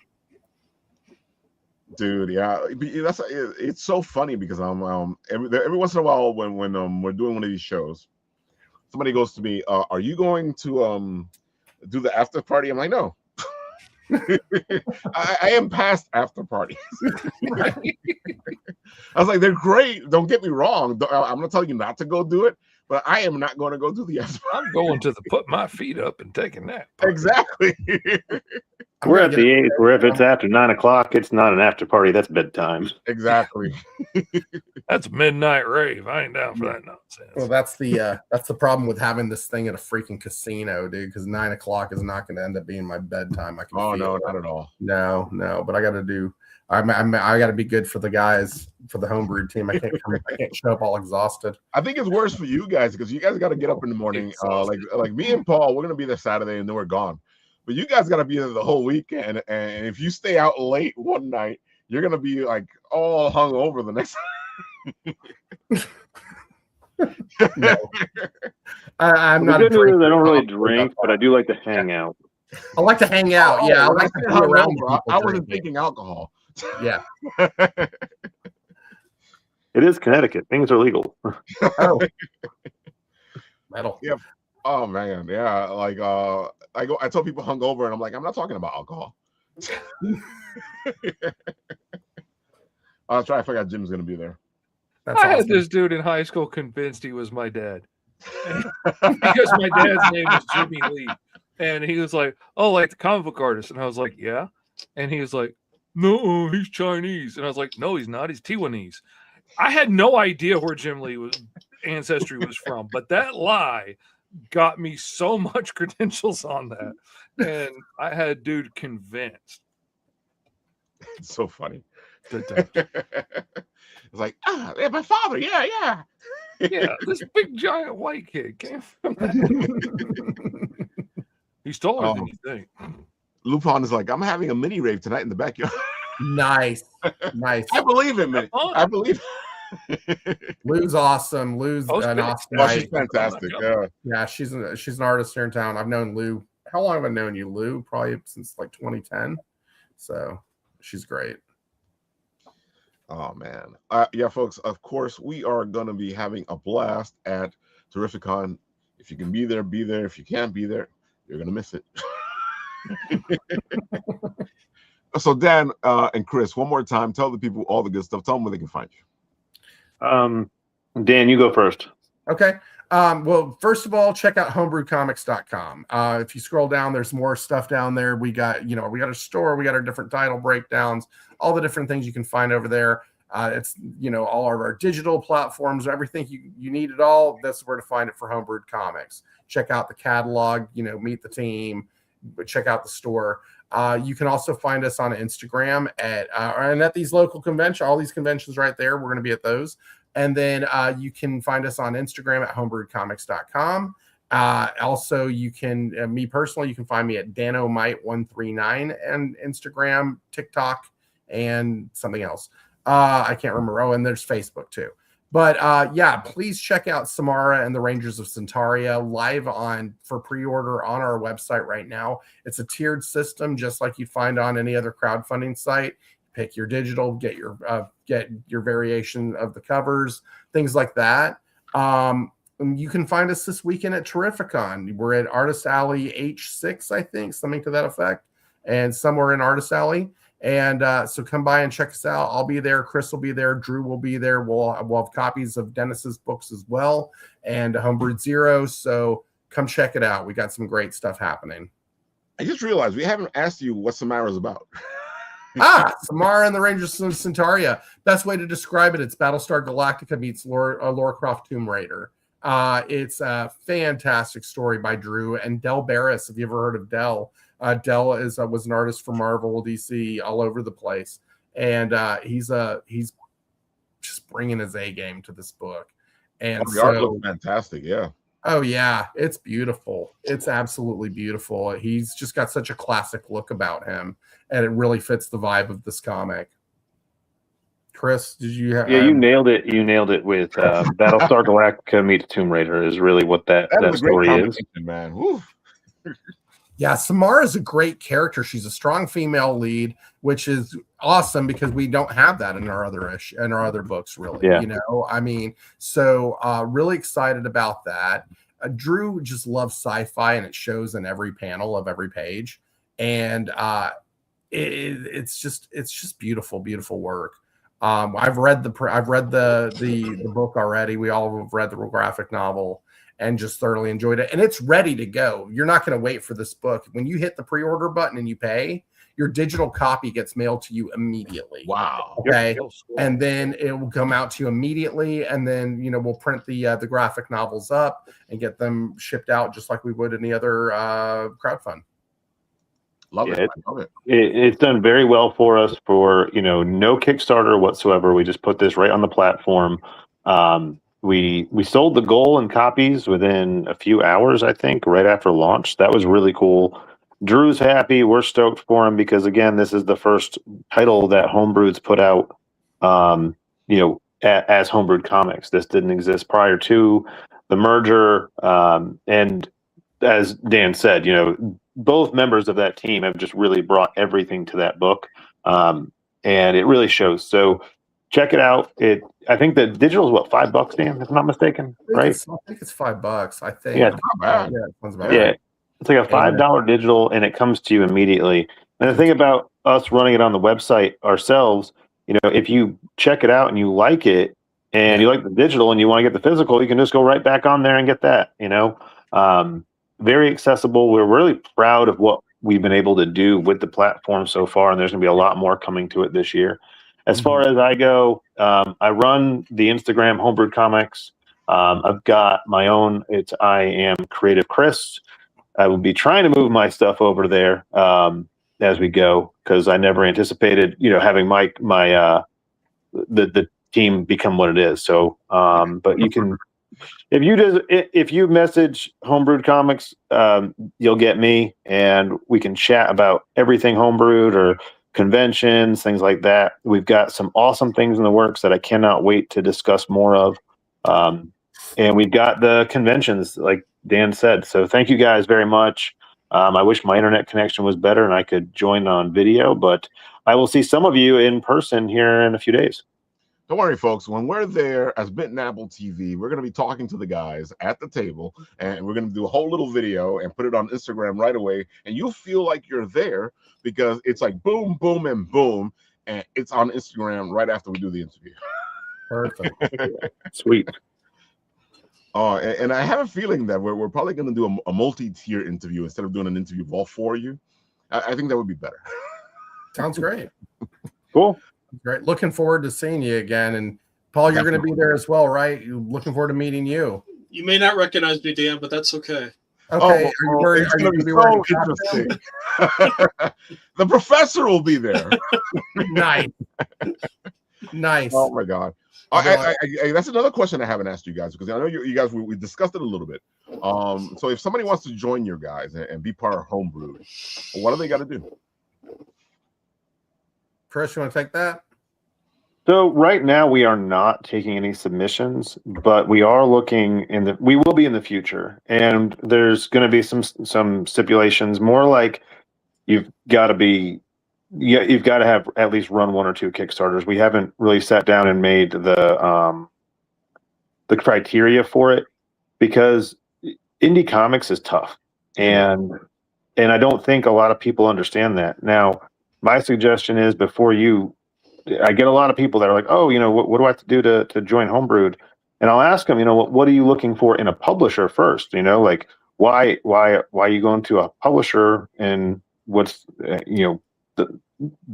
Dude, yeah, it's so funny because every once in a while when we're doing one of these shows, somebody goes to me, "Are you going to do the after party?" I'm like, "No." I am past after parties. Right. I was like, they're great. Don't get me wrong. I'm not telling you not to go do it, but I am not going to go do the after party. I'm going to put my feet up and taking that. Exactly. We're at the age where if it's after 9 o'clock, it's not an after party. That's bedtime. Exactly. That's midnight rave. I ain't down for that nonsense. Well, that's the problem with having this thing at a freaking casino, dude. Because 9 o'clock is not going to end up being my bedtime. I can Oh feel no, it. not at all. No. But I got to do. I got to be good for the guys for the homebrewed team. I can't show up all exhausted. I think it's worse for you guys because you guys got to get up in the morning. Like me and Paul, we're gonna be there Saturday and then we're gone. But you guys got to be there the whole weekend, and if you stay out late one night, you're gonna be like all hung over the next. No. I'm not. The good news is I don't really drink, but I do like to hang out. I like to hang out. Yeah, I like to be around people. I wasn't drinking. thinking alcohol. Yeah. It is Connecticut. Things are legal. Oh. Metal. Yeah. Oh man, yeah. Like I told people hungover, and I'm like, I'm not talking about alcohol. I'll try. I forgot Jim's gonna be there. That's I had awesome. this dude in high school convinced he was my dad. Because my dad's name was Jimmy Lee. And he was like, oh, like the comic book artist. And I was like, yeah. And he was like, no, he's Chinese. And I was like, no, he's not. He's Taiwanese. I had no idea where Jim Lee was ancestry was from, but that lie got me so much credentials on that. And I had dude convinced. It's so funny. It's like, yeah, my father, yeah. Yeah, this big giant white kid came from that. He's taller than you think. Lupin is like, I'm having a mini rave tonight in the backyard. Nice. I believe it, man. I believe Lou's awesome. Lou's an awesome. Oh, she's fantastic. Yeah, she's an artist here in town. I've known Lou. How long have I known you, Lou? Probably since like 2010. So she's great. Oh man. Yeah, folks, of course we are gonna be having a blast at Terrificon. If you can be there, be there. If you can't be there, you're gonna miss it. So Dan and Chris, one more time, tell the people all the good stuff. Tell them where they can find you. Dan, you go first. Okay. Well, first of all, check out homebrewcomics.com. If you scroll down, there's more stuff down there. We got a store, we got our different title breakdowns, all the different things you can find over there. It's, all of our digital platforms, everything you need it all. That's where to find it for Homebrewed Comics. Check out the catalog, meet the team, check out the store. You can also find us on Instagram and at these local conventions, all these conventions right there. We're going to be at those. And then you can find us on Instagram at homebrewedcomics.com. Also, you can, me personally, you can find me at danomite139 and Instagram, TikTok, and something else. I can't remember. Oh, and there's Facebook too. But please check out Samara and the Rangers of Centaria live for pre-order on our website right now. It's a tiered system, just like you'd find on any other crowdfunding site. Pick your digital, get your variation of the covers, things like that. You can find us this weekend at Terrificon. We're at Artist Alley H6, I think, something to that effect, and somewhere in Artist Alley. And so come by and check us out. I'll be there. Chris will be there. Drew will be there. We'll have copies of Dennis's books as well and Homebrewed Zero. So come check it out. We got some great stuff happening. I just realized we haven't asked you what Samara's about. Samara and the Rangers of Centaria. Best way to describe it, it's Battlestar Galactica meets Lara Croft Tomb Raider. It's a fantastic story by Drew and Del Barris. Have you ever heard of Del? Del was an artist for Marvel, DC, all over the place, and he's just bringing his A game to this book. And the art looks fantastic, yeah. Oh yeah, it's beautiful. It's absolutely beautiful. He's just got such a classic look about him, and it really fits the vibe of this comic. Chris, did you have? Yeah, you nailed it. You nailed it with Battlestar Galactica meets Tomb Raider is really what that story is. Man. Woo. Yeah, Samara's a great character. She's a strong female lead, which is awesome because we don't have that in our other books, really. Yeah. I mean, so really excited about that. Drew just loves sci-fi, and it shows in every panel of every page. and it's just beautiful work. I've read the book already. We all have read the graphic novel and just thoroughly enjoyed it, and it's ready to go. You're not going to wait for this book. When you hit the pre-order button and you pay, your digital copy gets mailed to you immediately. Wow. Okay. And then it will come out to you immediately. And then, we'll print the graphic novels up and get them shipped out just like we would any other crowdfund. Love it. I love it. It's done very well for us for, no Kickstarter whatsoever. We just put this right on the platform. We sold the goal and copies within a few hours, I think, right after launch. That was really cool. Drew's happy. We're stoked for him because, again, this is the first title that Homebrewed's put out, as Homebrewed Comics. This didn't exist prior to the merger. And as Dan said, both members of that team have just really brought everything to that book. And it really shows. So check it out. I think the digital is $5, Dan, if I'm not mistaken, right? I think it's $5. I think. Yeah, not bad. Yeah, it sounds about yeah. right. It's like a $5 digital, and it comes to you immediately. And the thing about us running it on the website ourselves, if you check it out and you like it, and you like the digital, and you want to get the physical, you can just go right back on there and get that. Very accessible. We're really proud of what we've been able to do with the platform so far, and there's going to be a lot more coming to it this year. As far as I go, I run the Instagram Homebrewed Comics. I've got my own. I am Creative Chris. I will be trying to move my stuff over there as we go because I never anticipated, having the team become what it is. So, but you can, if you message Homebrewed Comics, you'll get me, and we can chat about everything Homebrewed or conventions, things like that. We've got some awesome things in the works that I cannot wait to discuss more of. And we've got the conventions, like Dan said. So thank you guys very much. I wish my internet connection was better and I could join on video, but I will see some of you in person here in a few days. Don't worry, folks. When we're there as Bitten AppleTV, we're going to be talking to the guys at the table, and we're going to do a whole little video and put it on Instagram right away. And you'll feel like you're there because it's like boom, boom, and boom. And it's on Instagram right after we do the interview. Perfect. Sweet. And I have a feeling that we're probably going to do a multi-tier interview instead of doing an interview of all four of you. I think that would be better. Sounds great. Cool. Great. Looking forward to seeing you again. And Paul, you're going to be there as well, right? You're looking forward to meeting you. You may not recognize me, Dan, but that's okay. Okay. Are you going to be wearing so interesting. The professor will be there. Nice. Nice. Oh my God. That's another question I haven't asked you guys, because I know you guys, we discussed it a little bit. So if somebody wants to join your guys and be part of Homebrewed, what do they got to do? Chris, you want to take that? So right now we are not taking any submissions, but we are looking we will be in the future, and there's going to be some stipulations, more like you've got to have at least run 1 or 2 Kickstarters. We haven't really sat down and made the criteria for it, because indie comics is tough, and I don't think a lot of people understand that. Now, my suggestion is, I get a lot of people that are like, oh, what do I have to do to join Homebrewed? And I'll ask them, what are you looking for in a publisher first? Like why are you going to a publisher, and what's the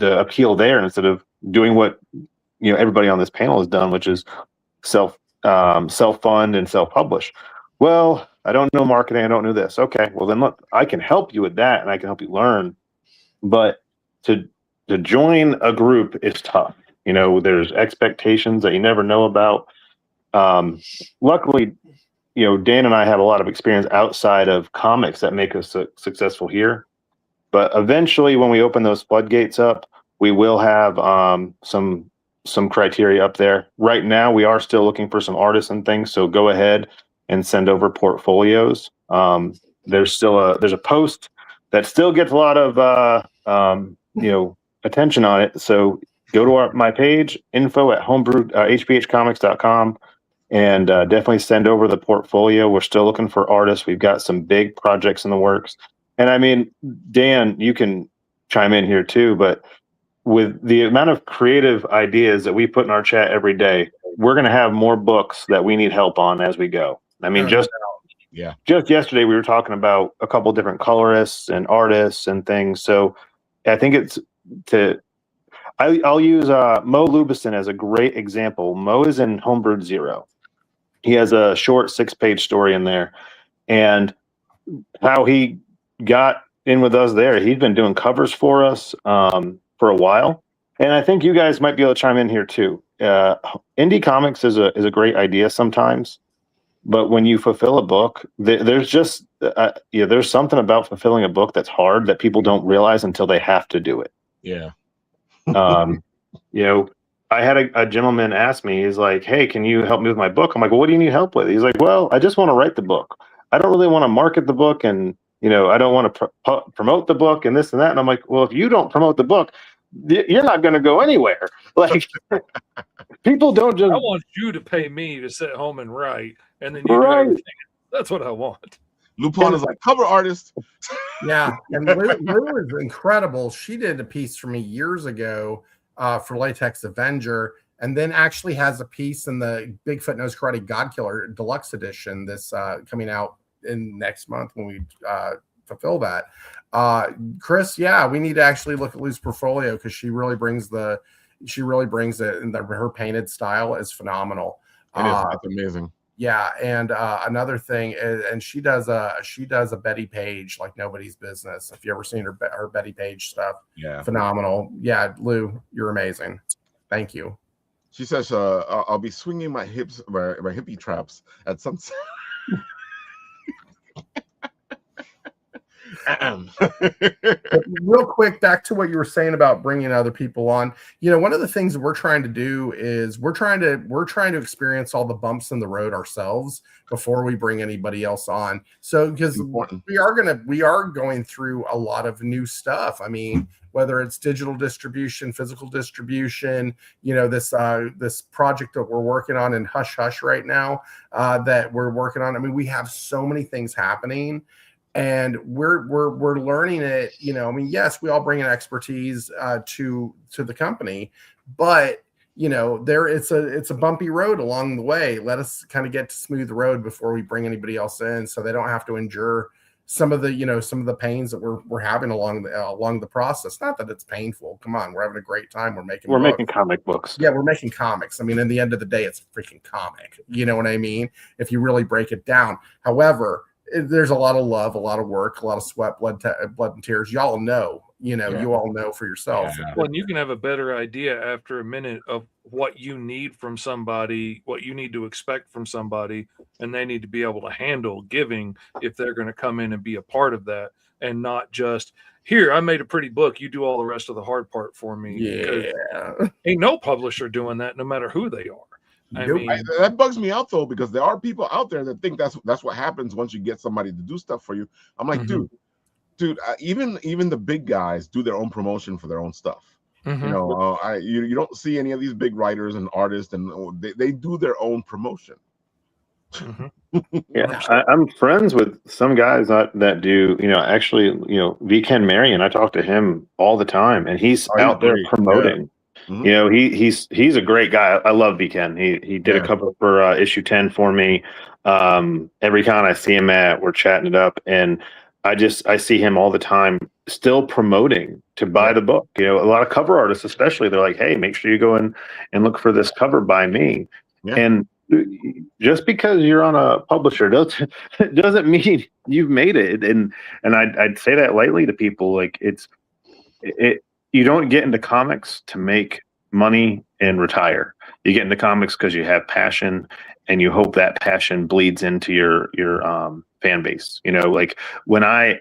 appeal there, instead of doing what everybody on this panel has done, which is self-fund and self-publish. Well, I don't know marketing, I don't know this. Okay, well then look, I can help you with that, and I can help you learn. But to join a group is tough. There's expectations that you never know about. Luckily, Dan and I have a lot of experience outside of comics that make us successful here. But eventually, when we open those floodgates up, we will have some criteria up there. Right now, we are still looking for some artists and things. So go ahead and send over portfolios. There's a post that still gets a lot of attention on it. So go to my page, info@hpHcomics.com, and definitely send over the portfolio. We're still looking for artists. We've got some big projects in the works. And I mean, Dan, you can chime in here too, but with the amount of creative ideas that we put in our chat every day, we're going to have more books that we need help on as we go. I mean, just yesterday we were talking about a couple different colorists and artists and things. So I think I'll use Mo Lubison as a great example. Mo is in Homebrew Zero. He has a short 6-page story in there, and how he got in with us there. He's been doing covers for us for a while, and I think you guys might be able to chime in here too. Indie comics is a great idea sometimes, but when you fulfill a book, there's just there's something about fulfilling a book that's hard that people don't realize until they have to do it. Yeah. I had a gentleman ask me, he's like, "Hey, can you help me with my book?" I'm like, "Well, what do you need help with?" He's like, "Well, I just want to write the book. I don't really want to market the book, and I don't want to promote the book and this and that." And I'm like, "Well, if you don't promote the book, you're not going to go anywhere." Like, people don't just. I want you to pay me to sit home and write, and then you do everything. That's what I want. Lupin is like cover artist. Yeah, and Lou is incredible. She did a piece for me years ago for Latex Avenger, and then actually has a piece in the Bigfoot Knows Karate Godkiller Deluxe Edition this coming out in next month when we fulfill that. Chris, yeah, we need to actually look at Lou's portfolio because she really brings it, and her painted style is phenomenal. It's amazing. Yeah, and another thing is, and she does a Betty Page like nobody's business. If you ever seen her Betty Page stuff, yeah, phenomenal. Yeah, Lou, you're amazing. Thank you. She says, "I'll be swinging my hips, my hippie traps at sunset." Real quick, back to what you were saying about bringing other people on. One of the things that we're trying to do is we're trying to experience all the bumps in the road ourselves before we bring anybody else on. So because we are going through a lot of new stuff. I mean, whether it's digital distribution, physical distribution, this project that we're working on in Hush Hush right now that we're working on. I mean, we have so many things happening. And we're learning it. I mean, yes, we all bring in expertise to the company, but it's a bumpy road along the way. Let us kind of get to smooth the road before we bring anybody else in, so they don't have to endure some of the pains that we're having along the process. Not that it's painful. Come on, we're having a great time. We're making comic books. Yeah, we're making comics. I mean, in the end of the day, it's a freaking comic. You know what I mean? If you really break it down. However, there's a lot of love, a lot of work, a lot of sweat, blood and tears. Y'all know, you all know for yourself. Yeah. Well, and you can have a better idea after a minute of what you need from somebody, what you need to expect from somebody, and they need to be able to handle giving if they're going to come in and be a part of that, and not just, here, I made a pretty book, you do all the rest of the hard part for me. Yeah. Ain't no publisher doing that, no matter who they are. I mean, that bugs me out though, because there are people out there that think that's what happens once you get somebody to do stuff for you. I'm like, dude, even the big guys do their own promotion for their own stuff. You don't see any of these big writers and artists, and they do their own promotion. Yeah, I'm friends with some guys that do. Actually, V. Marion. I talk to him all the time, and he's out there promoting. Yeah. Mm-hmm. He's a great guy. I love Bitten. He did a cover for issue 10 for me. Every con I see him at, we're chatting it up, and I see him all the time still promoting to buy the book. A lot of cover artists, especially, they're like, "Hey, make sure you go in and look for this cover by me." Yeah. And just because you're on a publisher doesn't mean you've made it. And I'd say that lightly to people. Like, you don't get into comics to make money and retire. You get into comics because you have passion, and you hope that passion bleeds into your fan base. Like when I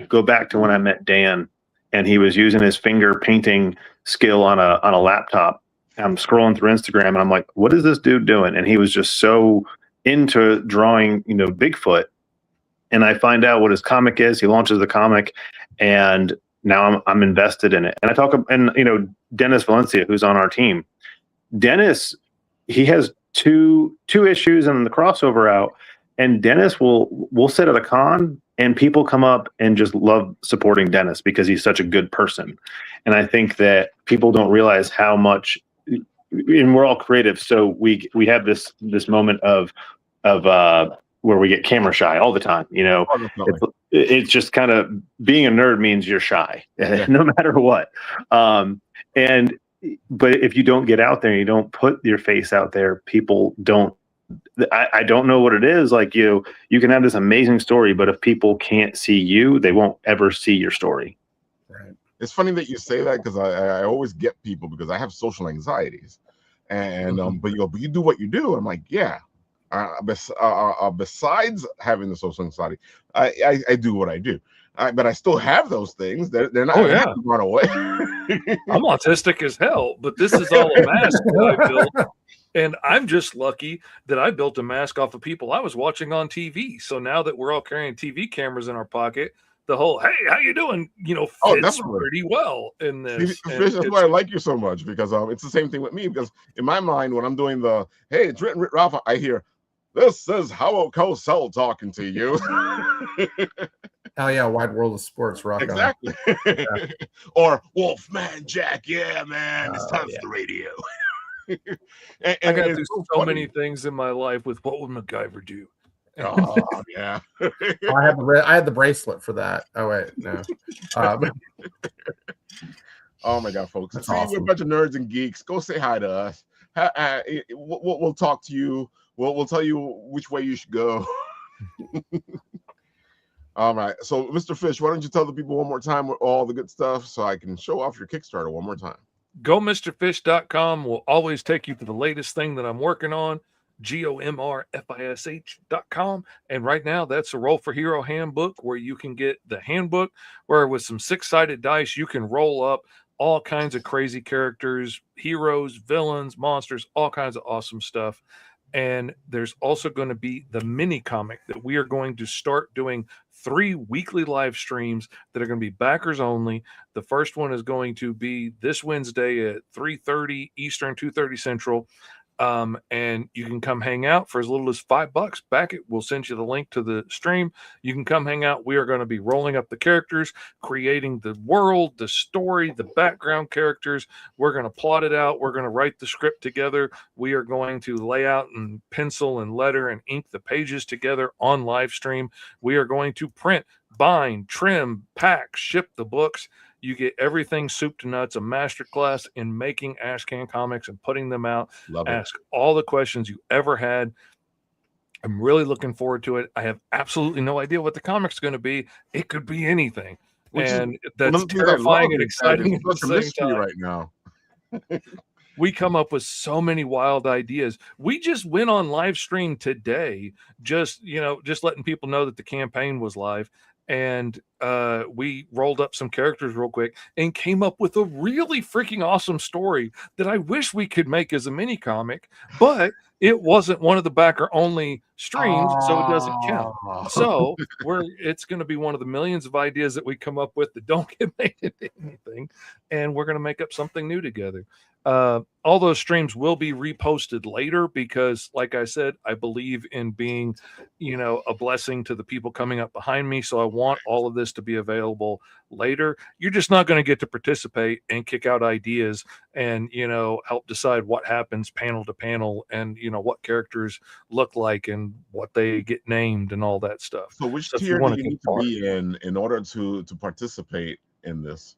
go back to when I met Dan, and he was using his finger painting skill on a laptop. I'm scrolling through Instagram, and I'm like, what is this dude doing? And he was just so into drawing, Bigfoot. And I find out what his comic is. He launches the comic, and now I'm invested in it. And I talk, and Dennis Valencia, who's on our team. Dennis, he has two issues and the crossover out, and Dennis will sit at a con and people come up and just love supporting Dennis because he's such a good person. And I think that people don't realize how much, and we're all creative, so we have this moment of where we get camera shy all the time. You know, it's just kind of being a nerd means you're shy, no matter what. But if you don't get out there, you don't put your face out there, people don't. I don't know what it is. Like you can have this amazing story, but if people can't see you, they won't ever see your story. Right. It's funny that you say that because I always get people because I have social anxieties, and but you do what you do. I'm like, yeah. Besides having the social anxiety, I do what I do. But I still have those things. They're not going to run away. I'm autistic as hell, but this is all a mask that I built. And I'm just lucky that I built a mask off of people I was watching on TV. So now that we're all carrying TV cameras in our pocket, the whole, hey, how you doing? Fits pretty well in this. Fish, that's why I like you so much, because it's the same thing with me. Because in my mind, when I'm doing the, hey, it's written, Ralph, I hear, this is Howard Cosell talking to you. Oh yeah, Wide World of Sports, rock exactly. On. Or Wolfman Jack, yeah, man, it's time for the radio. I got to do so many things in my life with what would MacGyver do. Oh yeah. I had the bracelet for that. Oh wait, no. Oh my God, folks! That's See, awesome. we're a bunch of nerds and geeks. Go say hi to us. We'll talk to you. We'll tell you which way you should go. All right. So, Mr. Fish, why don't you tell the people one more time all the good stuff so I can show off your Kickstarter one more time? GoMrFish.com will always take you to the latest thing that I'm working on. GOMRFISH.com. And right now, that's a Roll for Hero handbook where you can get the handbook where with some 6-sided dice, you can roll up all kinds of crazy characters, heroes, villains, monsters, all kinds of awesome stuff. And there's also going to be the mini comic that we are going to start doing 3 weekly live streams that are going to be backers only. The first one is going to be this Wednesday at 3:30 Eastern, 2:30 Central. And you can come hang out for as little as $5. Back it, we'll send you the link to the stream. You can come hang out. We are going to be rolling up the characters, creating the world, the story, the background characters. We're going to plot it out. We're going to write the script together. We are going to lay out and pencil and letter and ink the pages together on live stream. We are going to print, bind, trim, pack, ship the books. You get everything soup to nuts, a masterclass in making Ashcan comics and putting them out. Ask all the questions you ever had. I'm really looking forward to it. I have absolutely no idea what the comic's going to be. It could be anything. And that's terrifying and exciting at the same time. Right now. We come up with so many wild ideas. We just went on live stream today, just letting people know that the campaign was live. And we rolled up some characters real quick and came up with a really freaking awesome story that I wish we could make as a mini comic, but it wasn't one of the backer only streams, so it doesn't count. So it's going to be one of the millions of ideas that we come up with that don't get made into anything, and we're going to make up something new together. All those streams will be reposted later because, like I said, I believe in being, a blessing to the people coming up behind me. So I want all of this to be available later. You're just not going to get to participate and kick out ideas and, help decide what happens panel to panel and, what characters look like and what they get named and all that stuff. So which tier do you need to be in order to participate in this?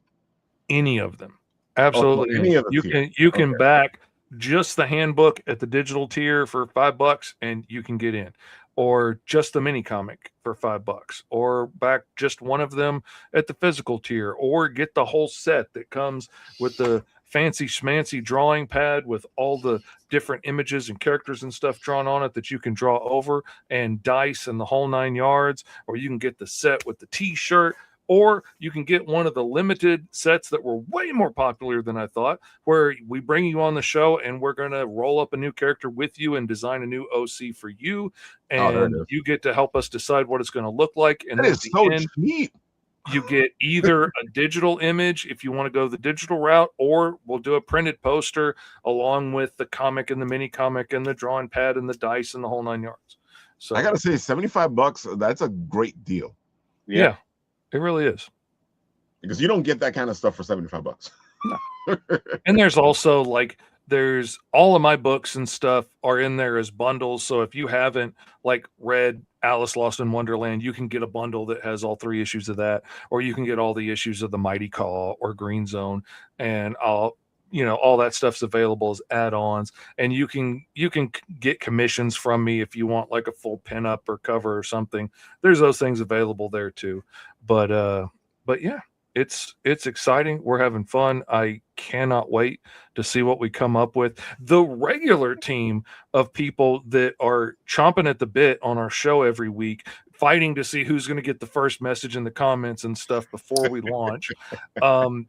Any of them. Absolutely. Any of you can back just the handbook at the digital tier for $5 and you can get in, or just the mini comic for $5, or back just one of them at the physical tier, or get the whole set that comes with the fancy schmancy drawing pad with all the different images and characters and stuff drawn on it that you can draw over, and dice and the whole 9 yards, or you can get the set with the t-shirt. Or you can get one of the limited sets that were way more popular than I thought, where we bring you on the show and we're going to roll up a new character with you and design a new OC for you. And you get to help us decide what it's going to look like. And that is so cheap. You get either a digital image if you want to go the digital route, or we'll do a printed poster along with the comic and the mini comic and the drawing pad and the dice and the whole 9 yards. So I got to say, $75, that's a great deal. Yeah, it really is. Because you don't get that kind of stuff for $75. No. And there's also like there's all of my books and stuff are in there as bundles. So if you haven't like read Alice Lost in Wonderland, you can get a bundle that has all 3 issues of that, or you can get all the issues of The Mighty Call or Green Zone, and all that stuff's available as add-ons, and you can get commissions from me if you want like a full pinup or cover or something. There's those things available there too. But yeah, it's exciting. We're having fun. I cannot wait to see what we come up with. The regular team of people that are chomping at the bit on our show every week, fighting to see who's going to get the first message in the comments and stuff before we launch.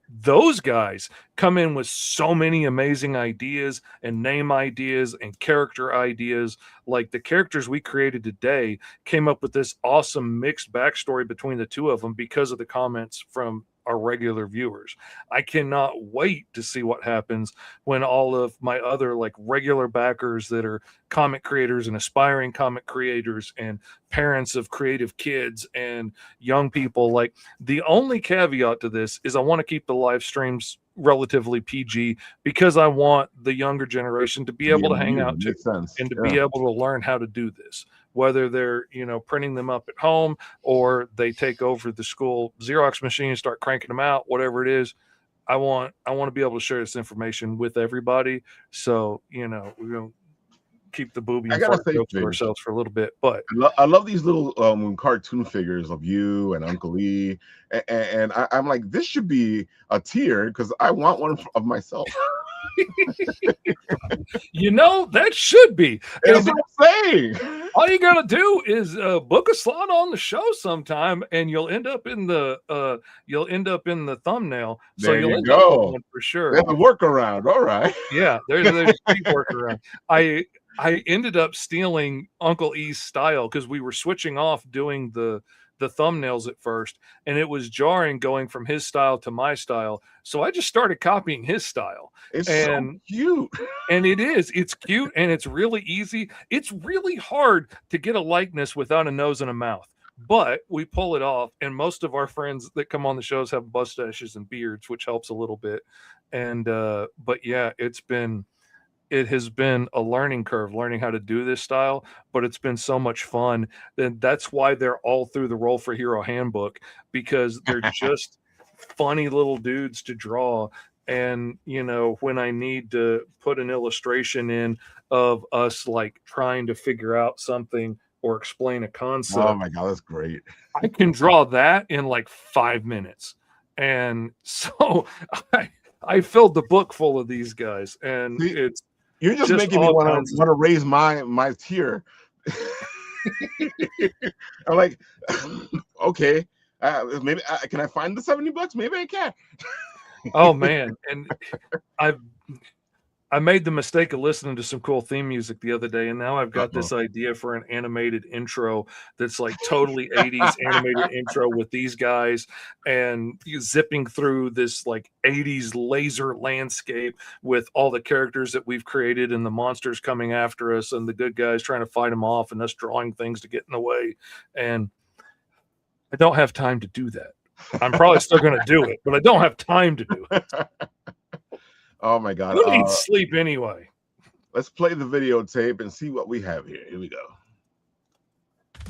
Those guys come in with so many amazing ideas and name ideas and character ideas. Like the characters we created today came up with this awesome mixed backstory between the 2 of them because of the comments from our regular viewers. I cannot wait to see what happens when all of my other like regular backers that are comic creators and aspiring comic creators and parents of creative kids and young people. Like the only caveat to this is I want to keep the live streams relatively PG because I want the younger generation to be able to hang out too, and to be able to learn how to do this, whether they're printing them up at home or they take over the school Xerox machine and start cranking them out, whatever it is. I want to be able to share this information with everybody. So we're gonna keep the booby and fart jokes to ourselves for a little bit. But I love these little cartoon figures of you and Uncle E, and I'm like, this should be a tier because I want one of myself. That should be. That's what I'm saying. All you gotta do is book a slot on the show sometime, and you'll end up in the thumbnail. So there you'll you end go. up with one for sure. There's a workaround. All right. Yeah, there's a workaround. I ended up stealing Uncle E's style because we were switching off doing the thumbnails at first, and it was jarring going from his style to my style. So I just started copying his style. It's so cute. And it's cute, and it's really easy. It's really hard to get a likeness without a nose and a mouth, but we pull it off. And most of our friends that come on the shows have mustaches and beards, which helps a little bit. And but yeah, it has been a learning curve, learning how to do this style, but it's been so much fun. And that's why they're all through the Roll for Hero handbook, because they're just funny little dudes to draw. And, when I need to put an illustration in of us like trying to figure out something or explain a concept. Oh my God, that's great. I can draw that in like 5 minutes. And so I filled the book full of these guys, and you're just making me want to raise my tier. I'm like, okay, maybe can I find the $70? Maybe I can. Oh man, and I made the mistake of listening to some cool theme music the other day, and now I've got this idea for an animated intro that's like totally 80s animated intro with these guys and zipping through this like 80s laser landscape with all the characters that we've created and the monsters coming after us and the good guys trying to fight them off and us drawing things to get in the way. And I don't have time to do that. I'm probably still going to do it, but I don't have time to do it. Oh my God. Who needs sleep anyway? Let's play the videotape and see what we have here. Here we go.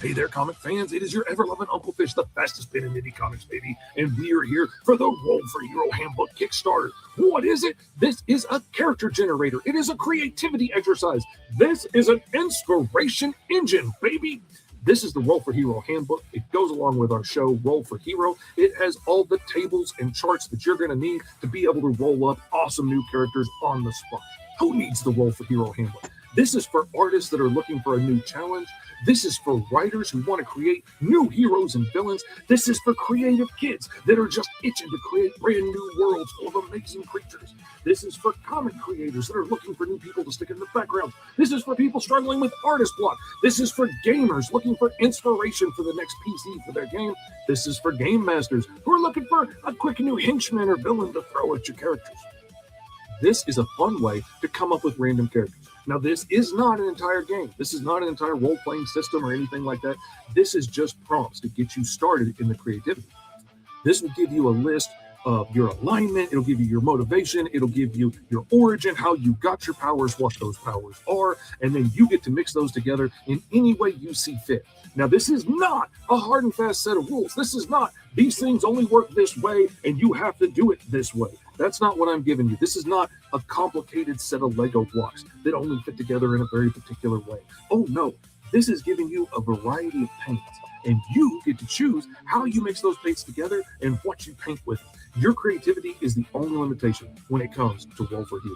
Hey there, comic fans. It is your ever-loving Uncle Fish, the fastest spin in indie comics, baby. And we are here for the Roll for Hero Handbook Kickstarter. What is it? This is a character generator. It is a creativity exercise. This is an inspiration engine, baby. This is the Roll for Hero Handbook. It goes along with our show, Roll for Hero. It has all the tables and charts that you're going to need to be able to roll up awesome new characters on the spot. Who needs the Roll for Hero Handbook? This is for artists that are looking for a new challenge. This is for writers who want to create new heroes and villains. This is for creative kids that are just itching to create brand new worlds full of amazing creatures. This is for comic creators that are looking for new people to stick in the background. This is for people struggling with artist block. This is for gamers looking for inspiration for the next PC for their game. This is for game masters who are looking for a quick new henchman or villain to throw at your characters. This is a fun way to come up with random characters. Now, this is not an entire game. This is not an entire role-playing system or anything like that. This is just prompts to get you started in the creativity. This will give you a list of your alignment. It'll give you your motivation. It'll give you your origin, how you got your powers, what those powers are, and then you get to mix those together in any way you see fit. Now, this is not a hard and fast set of rules. This is not, these things only work this way, and you have to do it this way. That's not what I'm giving you. This is not a complicated set of Lego blocks that only fit together in a very particular way. Oh, no. This is giving you a variety of paints, and you get to choose how you mix those paints together and what you paint with them. Your creativity is the only limitation when it comes to Roll for Hero.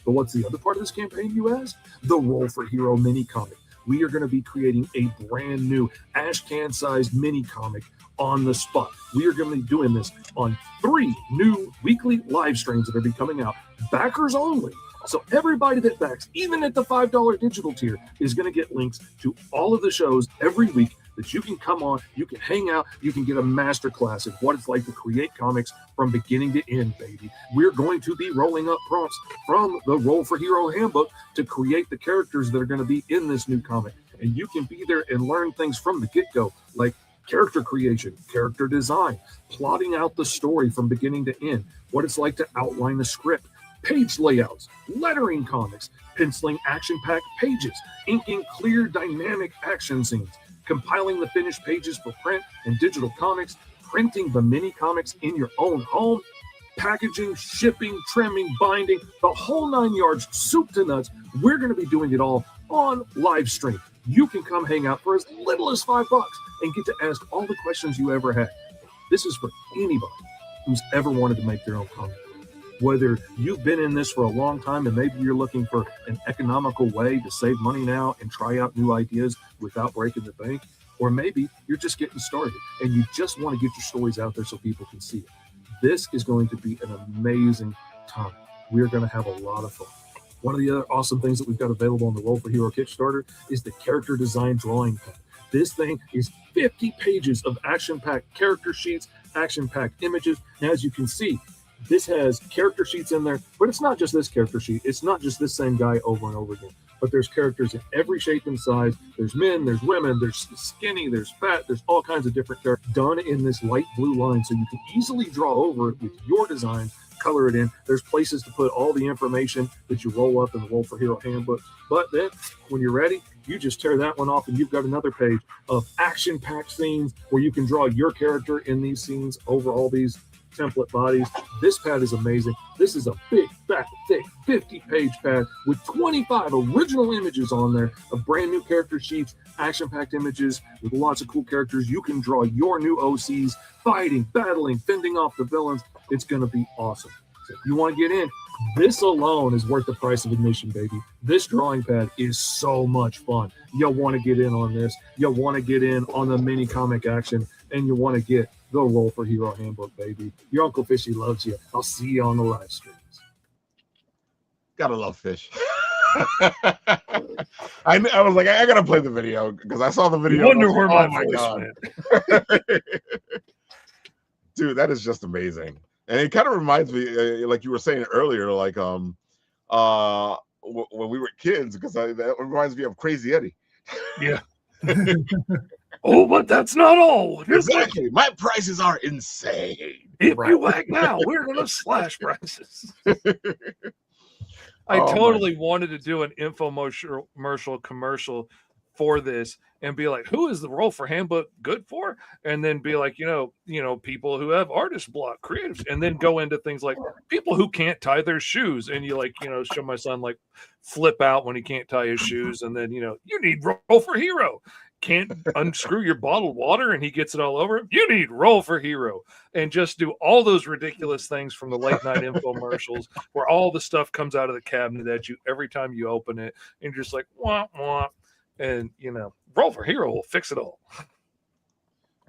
But what's the other part of this campaign, you ask? The Roll for Hero mini comic. We are going to be creating a brand new ash can sized mini comic on the spot. We are going to be doing this on 3 new weekly live streams that are be coming out, backers only. So everybody that backs, even at the $5 digital tier, is going to get links to all of the shows every week that you can come on, you can hang out, you can get a masterclass of what it's like to create comics from beginning to end, baby. We're going to be rolling up prompts from the Roll for Hero handbook to create the characters that are going to be in this new comic. And you can be there and learn things from the get-go, like character creation, character design, plotting out the story from beginning to end, what it's like to outline the script, page layouts, lettering comics, penciling action-packed pages, inking clear dynamic action scenes, compiling the finished pages for print and digital comics, printing the mini comics in your own home, packaging, shipping, trimming, binding, the whole 9 yards, soup to nuts. We're going to be doing it all on live stream. You can come hang out for as little as $5 and get to ask all the questions you ever had. This is for anybody who's ever wanted to make their own comic. Whether you've been in this for a long time and maybe you're looking for an economical way to save money now and try out new ideas without breaking the bank, or maybe you're just getting started and you just want to get your stories out there so people can see it. This is going to be an amazing time. We're going to have a lot of fun. One of the other awesome things that we've got available on the Roll for Hero Kickstarter is the character design drawing pad. This thing is 50 pages of action-packed character sheets, action-packed images. Now, as you can see, this has character sheets in there, but it's not just this character sheet. It's not just this same guy over and over again, but there's characters in every shape and size. There's men, there's women, there's skinny, there's fat, there's all kinds of different characters done in this light blue line. So you can easily draw over it with your design, color it in. There's places to put all the information that you roll up in the Roll for Hero handbook. But then when you're ready, you just tear that one off and you've got another page of action-packed scenes where you can draw your character in these scenes over all these template bodies. This pad is amazing. This is a big, fat, thick 50-page pad with 25 original images on there of brand new character sheets, action-packed images with lots of cool characters. You can draw your new OCs, fighting, battling, fending off the villains. It's going to be awesome. So if you want to get in, this alone is worth the price of admission, baby. This drawing pad is so much fun. You'll want to get in on this. You'll want to get in on the mini comic action, and you want to get the Roll for Hero handbook, baby. Your Uncle Fishy loves you. I'll see you on the live streams. Gotta love Fish. I was like, I gotta play the video because I saw the video. You wonder where my my voice God. Went. Dude, that is just amazing. And it kind of reminds me, like you were saying earlier, like when we were kids, because that reminds me of Crazy Eddie. Yeah. Oh, but that's not all. Exactly. My prices are insane. If you act now, we're going to slash prices. I totally wanted to do an infomercial commercial for this and be like, who is the Roll for handbook good for? And then be like, you know, people who have artist block, creatives, and then go into things like people who can't tie their shoes. And you like, show my son like flip out when he can't tie his shoes. And then, you need Roll for Hero. Can't unscrew your bottled water and he gets it all over him. You need Roll for Hero. And just do all those ridiculous things from the late night infomercials where all the stuff comes out of the cabinet at you every time you open it. And you're just like, wah, wah. And, Roll for Hero will fix it all.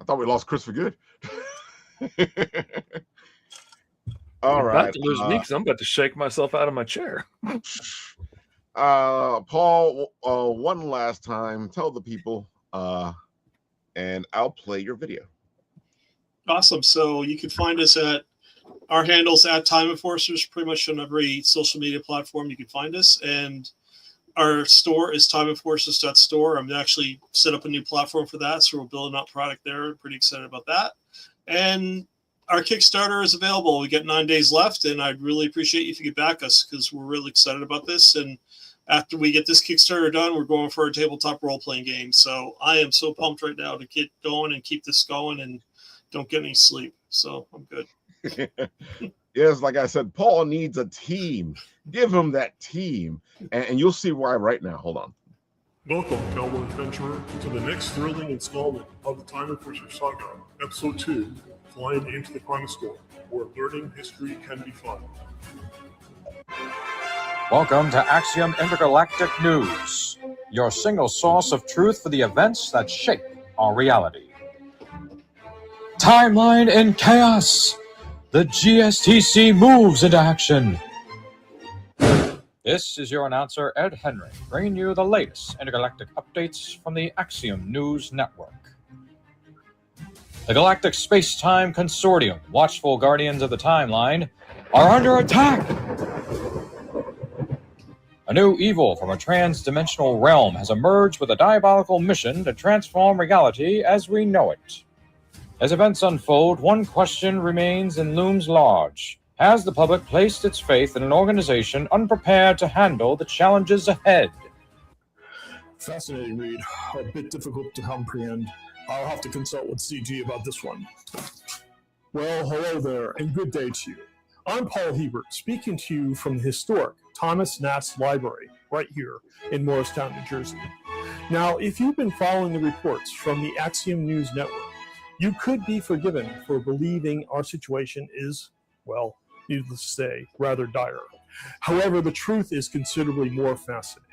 I thought we lost Chris for good. All right. About to lose me because I'm about to shake myself out of my chair. Paul, one last time, tell the people, and I'll play your video. Awesome. So you can find us at our handles at Time Enforcers, pretty much on every social media platform you can find us. And our store is timeenforcers.store. I'm actually set up a new platform for that, so we're building out product there. Pretty excited about that. And our Kickstarter is available. We got 9 days left, and I'd really appreciate you if you could back us, because we're really excited about this. And after we get this Kickstarter done, we're going for a tabletop role-playing game. So I am so pumped right now to get going and keep this going and don't get any sleep. So I'm good. Yes, like I said, Paul needs a team. Give him that team, and you'll see why right now. Hold on. Welcome, Cowboy Adventurer, to the next thrilling installment of the Time Enforcer Saga, Episode 2, Flying into the Crime Store, where learning history can be fun. Welcome to Axiom Intergalactic News, your single source of truth for the events that shape our reality. Timeline in chaos! The GSTC moves into action. This is your announcer, Ed Henry, bringing you the latest intergalactic updates from the Axiom News Network. The Galactic Space-Time Consortium, watchful guardians of the timeline, are under attack. A new evil from a trans-dimensional realm has emerged with a diabolical mission to transform reality as we know it. As events unfold, one question remains and looms large. Has the public placed its faith in an organization unprepared to handle the challenges ahead? Fascinating read, a bit difficult to comprehend. I'll have to consult with CG about this one. Well, hello there, and good day to you. I'm Paul Hebert, speaking to you from the historic Thomas Nass Library, right here in Morristown, New Jersey. Now, if you've been following the reports from the Axiom News Network, you could be forgiven for believing our situation is, well, needless to say, rather dire. However, the truth is considerably more fascinating.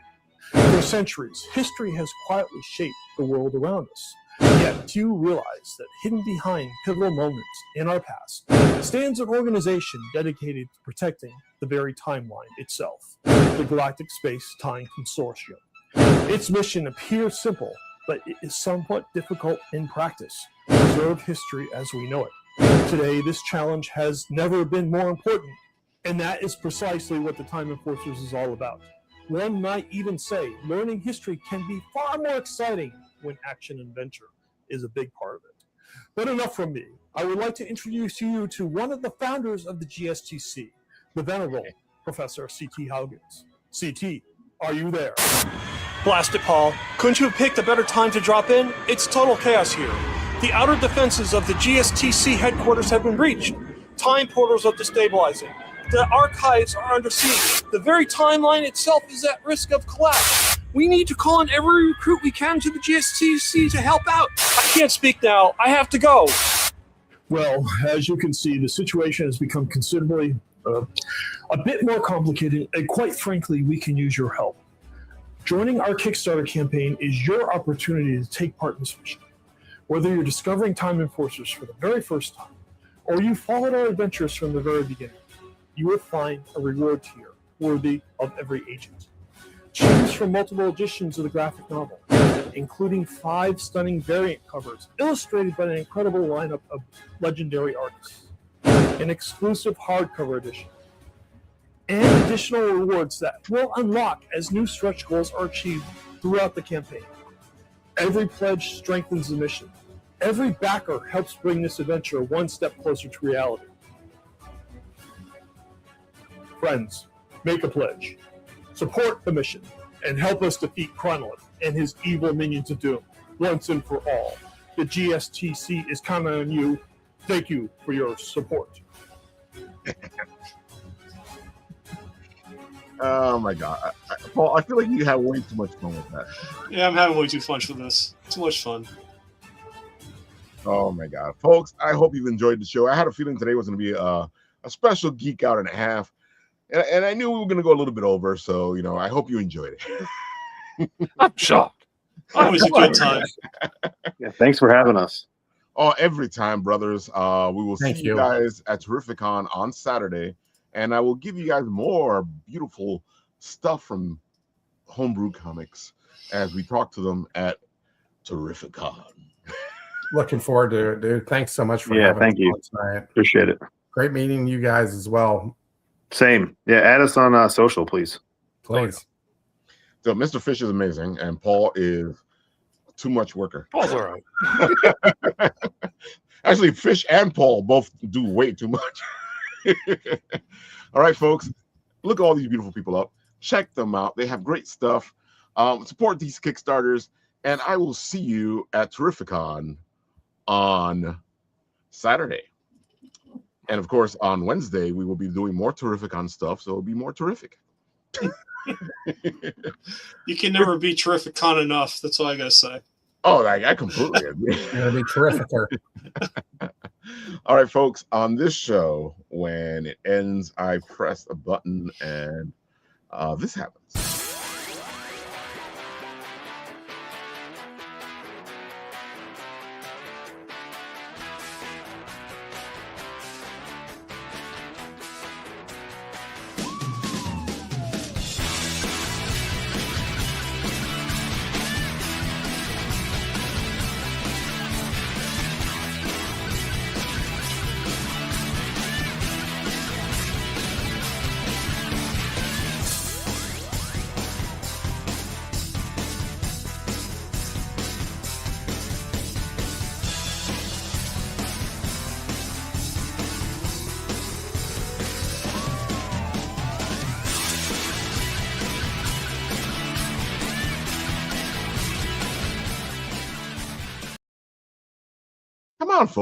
For centuries, history has quietly shaped the world around us. Yet, do you realize that hidden behind pivotal moments in our past stands an organization dedicated to protecting the very timeline itself, the Galactic Space-Time Consortium. Its mission appears simple, but it is somewhat difficult in practice. Preserve history as we know it. Today, this challenge has never been more important, and that is precisely what the Time Enforcers is all about. One might even say learning history can be far more exciting when action and adventure is a big part of it. But enough from me. I would like to introduce you to one of the founders of the GSTC, the venerable Professor C.T. Haugens. C.T., are you there? Blast it, Paul. Couldn't you have picked a better time to drop in? It's total chaos here. The outer defenses of the GSTC headquarters have been breached. Time portals are destabilizing. The archives are under siege. The very timeline itself is at risk of collapse. We need to call in every recruit we can to the GSTC to help out. I can't speak now. I have to go. Well, as you can see, the situation has become considerably a bit more complicated, and quite frankly, we can use your help. Joining our Kickstarter campaign is your opportunity to take part in this mission. Whether you're discovering Time Enforcers for the very first time, or you followed our adventures from the very beginning, you will find a reward tier worthy of every agent. Choose from multiple editions of the graphic novel, including 5 stunning variant covers illustrated by an incredible lineup of legendary artists, an exclusive hardcover edition, and additional rewards that will unlock as new stretch goals are achieved throughout the campaign. Every pledge strengthens the mission. Every backer helps bring this adventure one step closer to reality. Friends, make a pledge. Support the mission and help us defeat Chronolith and his evil minions of doom once and for all. The GSTC is counting on you. Thank you for your support. Oh my God, Paul! I feel like you have way too much fun with that. Yeah, I'm having way too much with this. Too much fun. Oh my God, folks! I hope you've enjoyed the show. I had a feeling today was going to be a special geek out and a half, and I knew we were going to go a little bit over. So I hope you enjoyed it. I'm shocked. Always a good time. Yeah, thanks for having us. Oh, every time, brothers. We will see Thank you you. guys at Terrificon on Saturday, and I will give you guys more beautiful stuff from Homebrew Comics as we talk to them at Terrificon. Looking forward to it, dude. Thanks so much for having thank us you. on tonight. Appreciate it. Great meeting you guys as well. Same. Yeah, add us on social, please. Please. So Mr. Fish is amazing, and Paul is too much worker. Paul's all right. Actually, Fish and Paul both do way too much. All right, folks, look all these beautiful people up. Check them out. They have great stuff. Support these Kickstarters, and I will see you at Terrificon on Saturday. And of course, on Wednesday, we will be doing more Terrificon stuff, so it'll be more terrific. You can never be terrific con enough. That's all I gotta say. Oh, I completely agree. It'll be terrific. All right, folks, on this show, when it ends, I press a button and this happens. Come on, folks.